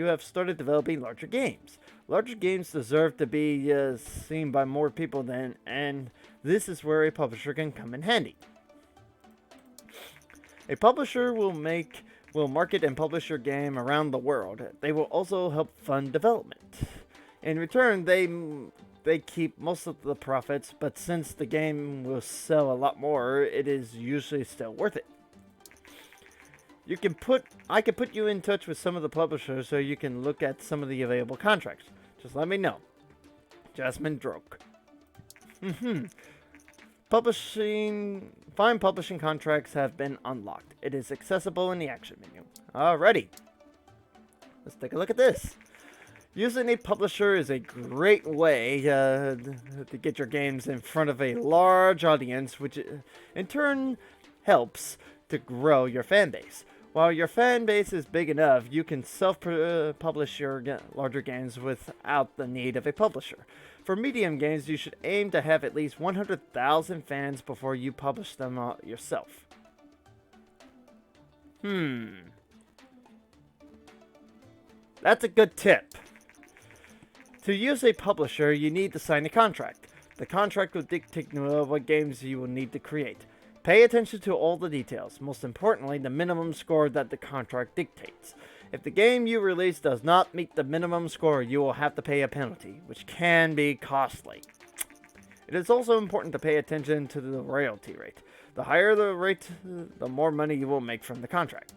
have started developing larger games. Larger games deserve to be seen by more people and this is where a publisher can come in handy. A publisher will market and publish your game around the world. They will also help fund development. In return, they keep most of the profits, but since the game will sell a lot more, it is usually still worth it. I can put you in touch with some of the publishers so you can look at some of the available contracts. Just let me know. Jasmine Droke. Fine publishing contracts have been unlocked. It is accessible in the action menu. Alrighty. Let's take a look at this. Using a publisher is a great way to get your games in front of a large audience, which in turn helps to grow your fan base. While your fan base is big enough, you can self-publish your larger games without the need of a publisher. For medium games, you should aim to have at least 100,000 fans before you publish them yourself. That's a good tip. To use a publisher, you need to sign a contract. The contract will dictate what games you will need to create. Pay attention to all the details, most importantly, the minimum score that the contract dictates. If the game you release does not meet the minimum score, you will have to pay a penalty, which can be costly. It is also important to pay attention to the royalty rate. The higher the rate, the more money you will make from the contract.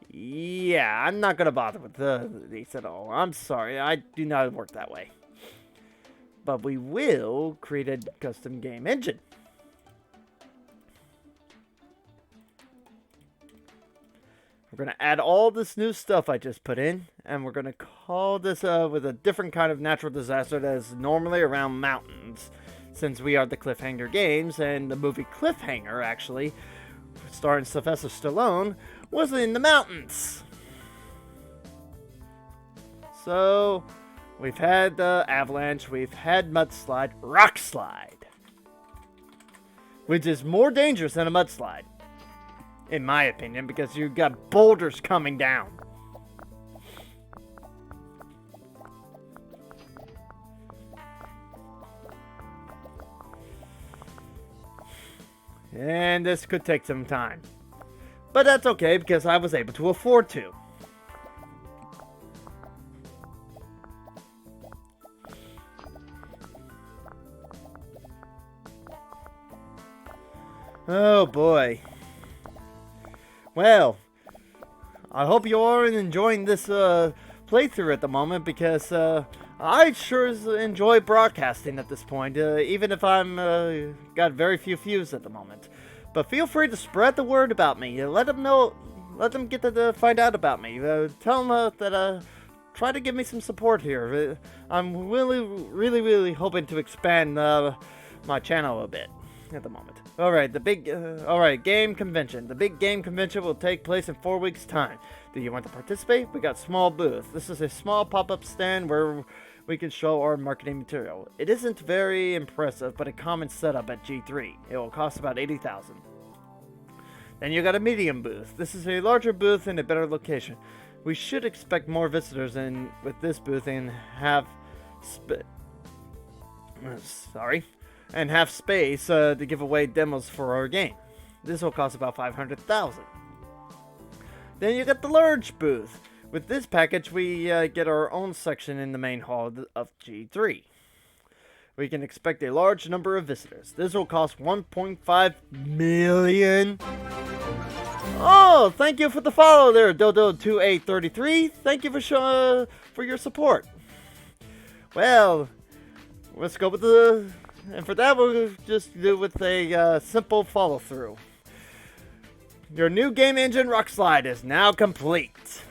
Yeah, I'm not going to bother with these at all. I'm sorry, I do not work that way. But we will create a custom game engine. We're going to add all this new stuff I just put in, and we're going to call this with a different kind of natural disaster that is normally around mountains. Since we are the Cliffhanger Games, and the movie Cliffhanger, actually, starring Sylvester Stallone, was in the mountains. So, we've had avalanche, we've had mudslide, rock slide, which is more dangerous than a mudslide, in my opinion, because you've got boulders coming down. And this could take some time. But that's okay, because I was able to afford to. Oh boy. Well, I hope you are enjoying this playthrough at the moment, because I sure enjoy broadcasting at this point, even if I'm got very few views at the moment. But feel free to spread the word about me. Let them know. Let them get to find out about me. Tell them that try to give me some support here. I'm really hoping to expand my channel a bit at the moment. All right, game convention. The big game convention will take place in 4 weeks' time. Do you want to participate? We got small booth. This is a small pop-up stand where we can show our marketing material. It isn't very impressive, but a common setup at G3. It will cost about $80,000. Then you got a medium booth. This is a larger booth in a better location. We should expect more visitors in with this booth and have space to give away demos for our game. This will cost about $500,000. Then you got the large booth. With this package, we get our own section in the main hall of G3. We can expect a large number of visitors. This will cost $1.5 million. Oh, thank you for the follow there, Dodo2833. Thank you for your support. Well, let's go with and for that we'll just do with a simple follow through. Your new game engine Rock Slide is now complete.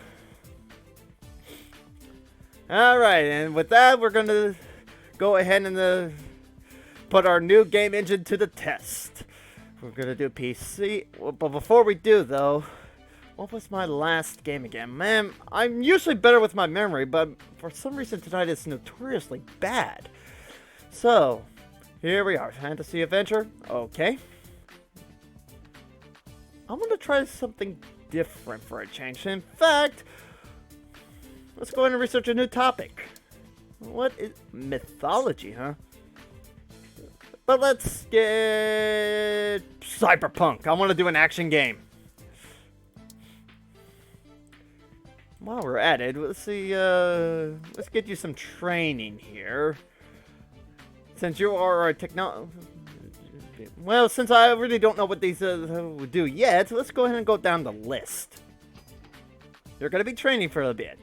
Alright, and with that we're going to go ahead and put our new game engine to the test. We're going to do PC. But before we do though, what was my last game again? Man, I'm usually better with my memory, but for some reason tonight it's notoriously bad. So, here we are. Fantasy Adventure. Okay. I'm going to try something different for a change. In fact, let's go ahead and research a new topic. What is mythology, huh? But let's get cyberpunk. I want to do an action game. While we're at it, let's see. Let's get you some training here. Since you are a well, since I really don't know what these would do yet, let's go ahead and go down the list. You're going to be training for a bit,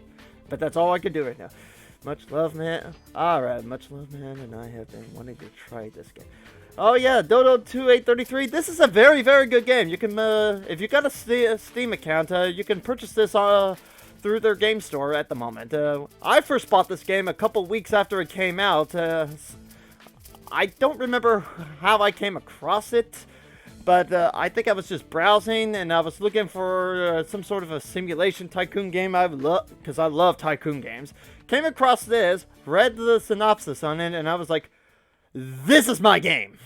but that's all I can do right now. Much love, man. Alright, much love, man, and I have been wanting to try this game. Oh yeah, Dodo2833. This is a very, very good game. You can, if you got a Steam account, you can purchase this through their game store at the moment. I first bought this game a couple weeks after it came out. I don't remember how I came across it, but I think I was just browsing and I was looking for some sort of a simulation tycoon game because I love tycoon games. Came across this, read the synopsis on it, and I was like, this is my game.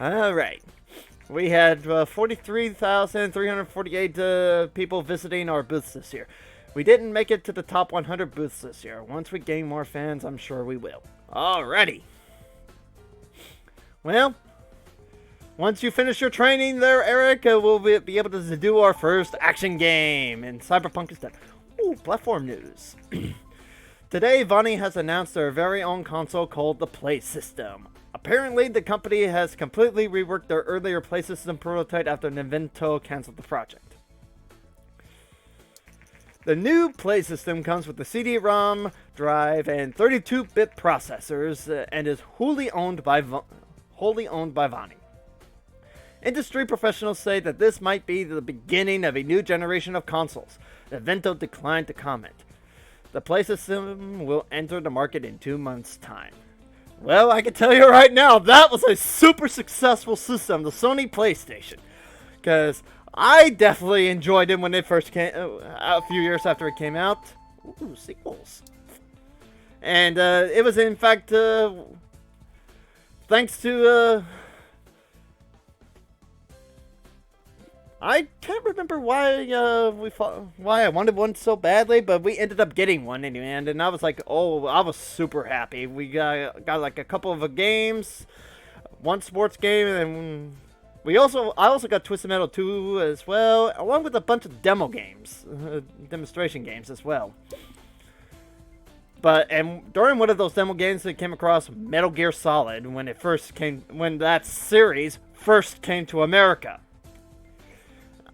Alright. We had 43,348 people visiting our booths this year. We didn't make it to the top 100 booths this year. Once we gain more fans, I'm sure we will. Alrighty. Well, once you finish your training there, Eric, we'll be able to do our first action game. And Cyberpunk is done. Ooh, platform news. Today, Vonnie has announced their very own console called the Play System. Apparently, the company has completely reworked their earlier Play System prototype after Nintendo canceled the project. The new Play System comes with a CD-ROM drive and 32-bit processors and is wholly owned by Vonnie. Industry professionals say that this might be the beginning of a new generation of consoles. Nintendo declined to comment. The Play System will enter the market in 2 months' time. Well, I can tell you right now, that was a super successful system, the Sony PlayStation. Because I definitely enjoyed it when it first came a few years after it came out. Ooh, sequels. And it was, in fact, thanks to... I can't remember why why I wanted one so badly, but we ended up getting one in the end, and I was like, oh, I was super happy. We got like a couple of games, one sports game, and I also got Twisted Metal 2 as well, along with a bunch of demo games, demonstration games as well. And during one of those demo games, I came across Metal Gear Solid when that series first came to America.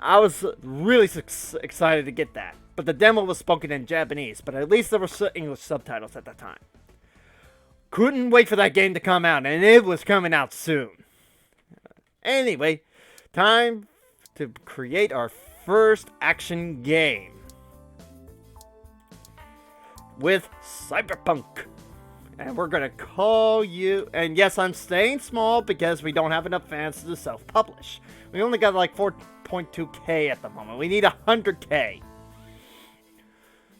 I was really excited to get that, but the demo was spoken in Japanese, but at least there were English subtitles at the time. Couldn't wait for that game to come out, and it was coming out soon. Anyway, time to create our first action game with Cyberpunk. And we're going to call you... And yes, I'm staying small because we don't have enough fans to self-publish. We only got like 4.2k at the moment. We need 100k.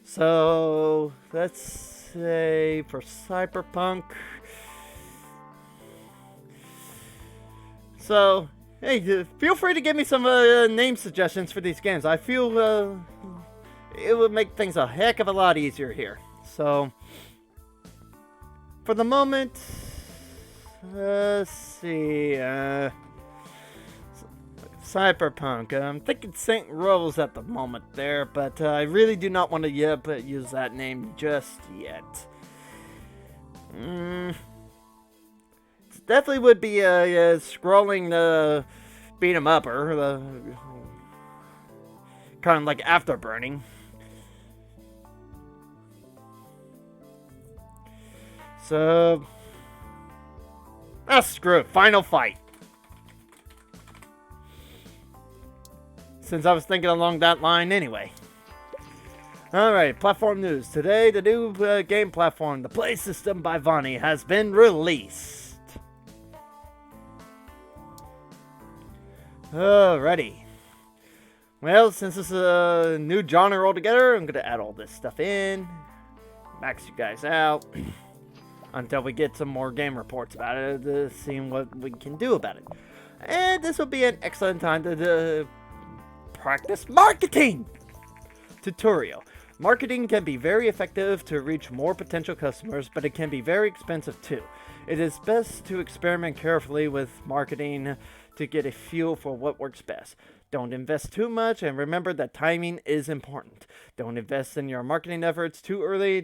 So, let's say for Cyberpunk... So, hey, feel free to give me some name suggestions for these games. I feel it would make things a heck of a lot easier here. So... For the moment, let's see, Cyberpunk. I'm thinking St. Rose at the moment there, but I really do not want to use that name just yet. It definitely would be a scrolling beat 'em up or kind of like Afterburning. So, screw it. Final Fight. Since I was thinking along that line anyway. Alright, platform news. Today, the new game platform, the Play System by Vonnie, has been released. Alrighty. Well, since this is a new genre altogether, I'm going to add all this stuff in. Max you guys out. Until we get some more game reports about it, seeing what we can do about it. And this will be an excellent time to practice marketing tutorial. Marketing can be very effective to reach more potential customers, but it can be very expensive too. It is best to experiment carefully with marketing to get a feel for what works best. Don't invest too much, and remember that timing is important. Don't invest in your marketing efforts too early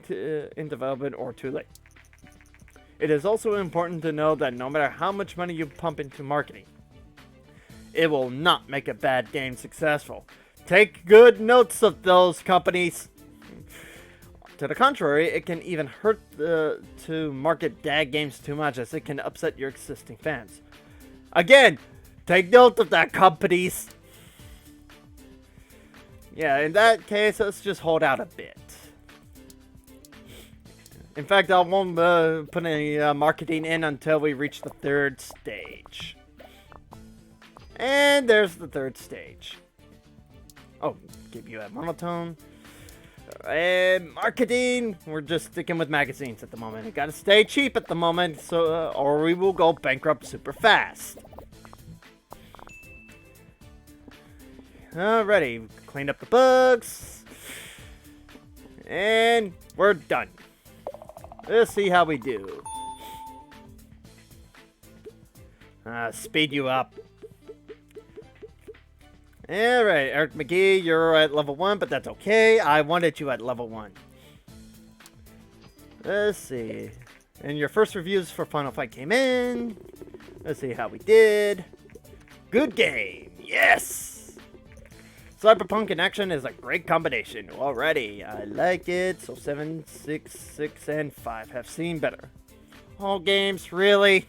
in development or too late. It is also important to know that no matter how much money you pump into marketing, it will not make a bad game successful. Take good notes of those companies. To the contrary, it can even hurt to market DAG games too much, as it can upset your existing fans. Again, take note of that, companies. Yeah, in that case, let's just hold out a bit. In fact, I won't put any marketing in until we reach the 3rd stage. And there's the 3rd stage. Oh, give you a monotone. And marketing, we're just sticking with magazines at the moment. We gotta stay cheap at the moment, so or we will go bankrupt super fast. Alrighty, cleaned up the bugs. And we're done. Let's see how we do. Speed you up. Alright, Eric McGee, you're at level 1, but that's okay. I wanted you at level 1. Let's see. And your first reviews for Final Fight came in. Let's see how we did. Good game. Yes! Cyberpunk in action is a great combination. Already, I like it. So 7, 6, 6, and 5 have seen better. All games, really?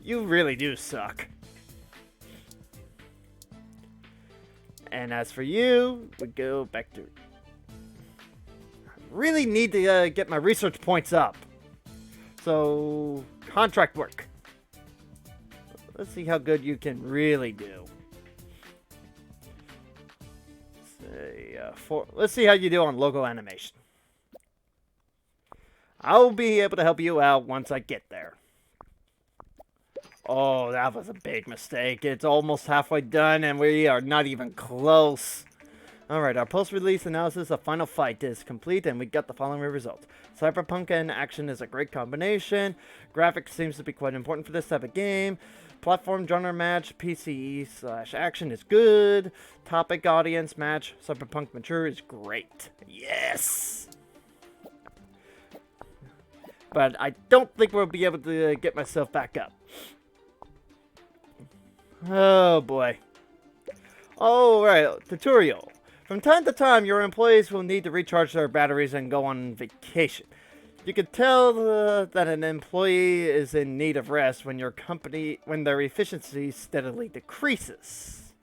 You really do suck. And as for you, we go back to... I really need to get my research points up. So, contract work. Let's see how good you can really do. Let's see how you do on logo animation. I'll be able to help you out once I get there. Oh, that was a big mistake. It's almost halfway done, and we are not even close. Alright, our post-release analysis of Final Fight is complete, and we got the following results. Cyberpunk and action is a great combination. Graphics seems to be quite important for this type of game. Platform genre match, PCE/action is good. Topic audience match, Cyberpunk Mature is great. Yes! But I don't think we'll be able to get myself back up. Oh boy. Alright, tutorial. From time to time, your employees will need to recharge their batteries and go on vacation. You can tell that an employee is in need of rest when their efficiency steadily decreases.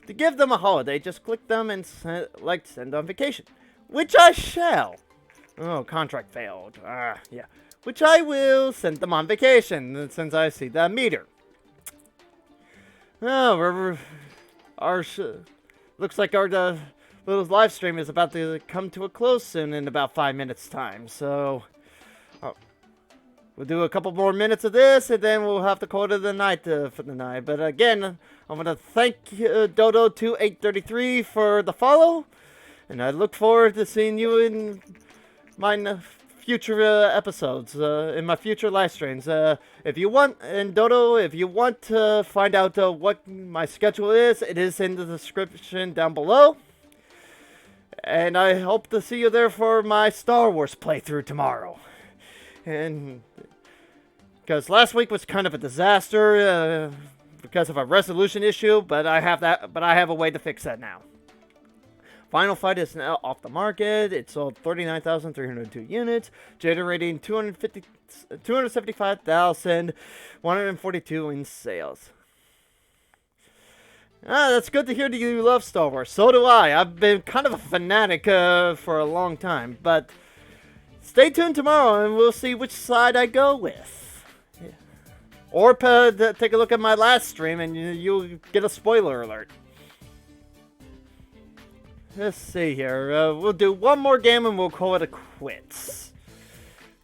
To give them a holiday, just click them and select send on vacation, which I shall. Oh, contract failed. Yeah. Which I will send them on vacation since I see the meter. Oh, looks like our little live stream is about to come to a close soon in about 5 minutes time. So we'll do a couple more minutes of this, and then we'll have to call it the night for the night. But again, I want to thank Dodo2833 for the follow, and I look forward to seeing you in my future episodes, in my future live streams. If you want, and Dodo, if you want to find out what my schedule is, it is in the description down below. And I hope to see you there for my Star Wars playthrough tomorrow. And because last week was kind of a disaster because of a resolution issue, but I have a way to fix that now. Final Fight is now off the market. It sold 39,302 units, generating 275,142 in sales. That's good to hear that you love Star Wars. So do I. I've been kind of a fanatic for a long time. But stay tuned tomorrow and we'll see which side I go with. Yeah. Or take a look at my last stream and you'll get a spoiler alert. Let's see here. We'll do one more game and we'll call it a quits.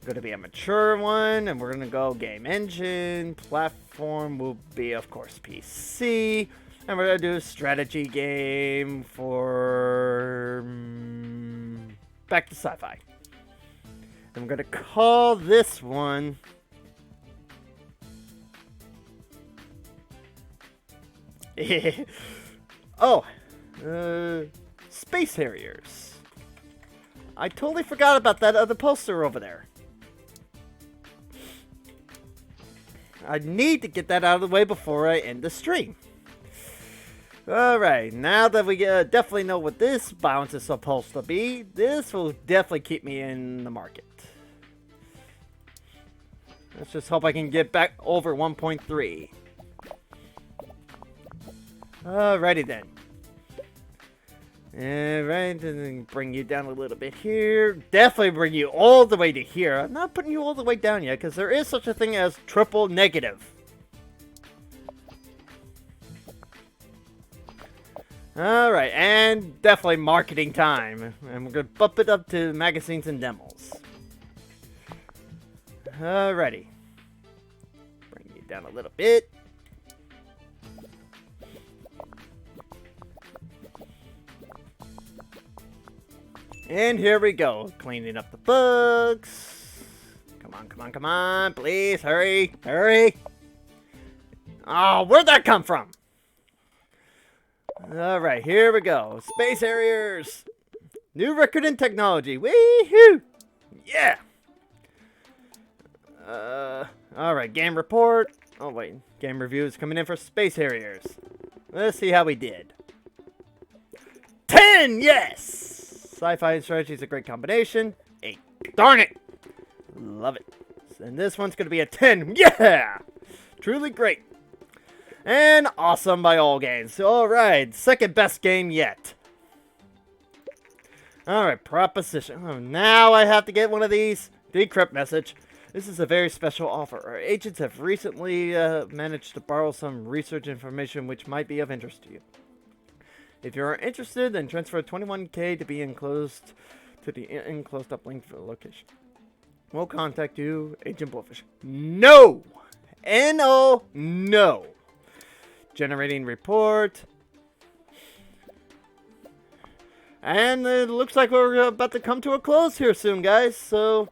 Going to be a mature one, and we're going to go game engine. Platform will be, of course, PC. And we're going to do a strategy game for back to sci-fi. And we're going to call this one Space Harriers. I totally forgot about that other poster over there. I need to get that out of the way before I end the stream. Alright, now that we definitely know what this balance is supposed to be, this will definitely keep me in the market. Let's just hope I can get back over 1.3. Alrighty then. Alright, and then bring you down a little bit here. Definitely bring you all the way to here. I'm not putting you all the way down yet, because there is such a thing as triple negative. Alright, and definitely marketing time. And we're going to bump it up to magazines and demos. Alrighty. Bring you down a little bit. And here we go, cleaning up the books. Come on, come on, come on, please, hurry, hurry. Oh, where'd that come from? All right, here we go. Space Harriers. New record in technology. Wee-hoo! Yeah! All right, game report. Oh, wait, game review is coming in for Space Harriers. Let's see how we did. 10, yes! Sci-fi and strategy is a great combination. 8. Darn it! Love it. And this one's going to be a 10. Yeah! Truly great. And awesome by all games. Alright, second best game yet. Alright, proposition. Oh, now I have to get one of these. Decrypt message. This is a very special offer. Our agents have recently managed to borrow some research information which might be of interest to you. If you are interested, then transfer 21K to be enclosed to the enclosed uplink for the location. We'll contact you, Agent Blowfish. No! N-O, no. Generating report. And it looks like we're about to come to a close here soon, guys. So,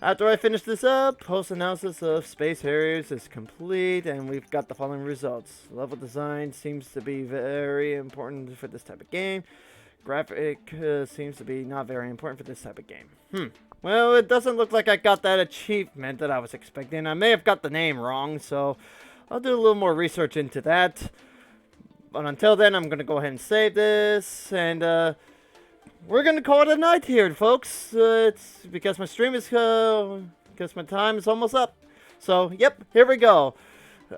after I finish this up, post-analysis of Space Harriers is complete, and we've got the following results. Level design seems to be very important for this type of game. Graphic seems to be not very important for this type of game. Well, it doesn't look like I got that achievement that I was expecting. I may have got the name wrong, so I'll do a little more research into that. But until then, I'm going to go ahead and save this, and we're going to call it a night here, folks. It's because my stream is, because my time is almost up. So, yep, here we go.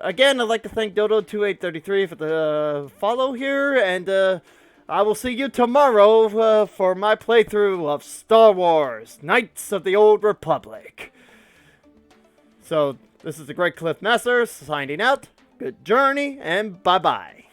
Again, I'd like to thank Dodo2833 for the follow here, and I will see you tomorrow for my playthrough of Star Wars, Knights of the Old Republic. So, this is the Great Cliff Master signing out. Good journey, and bye-bye.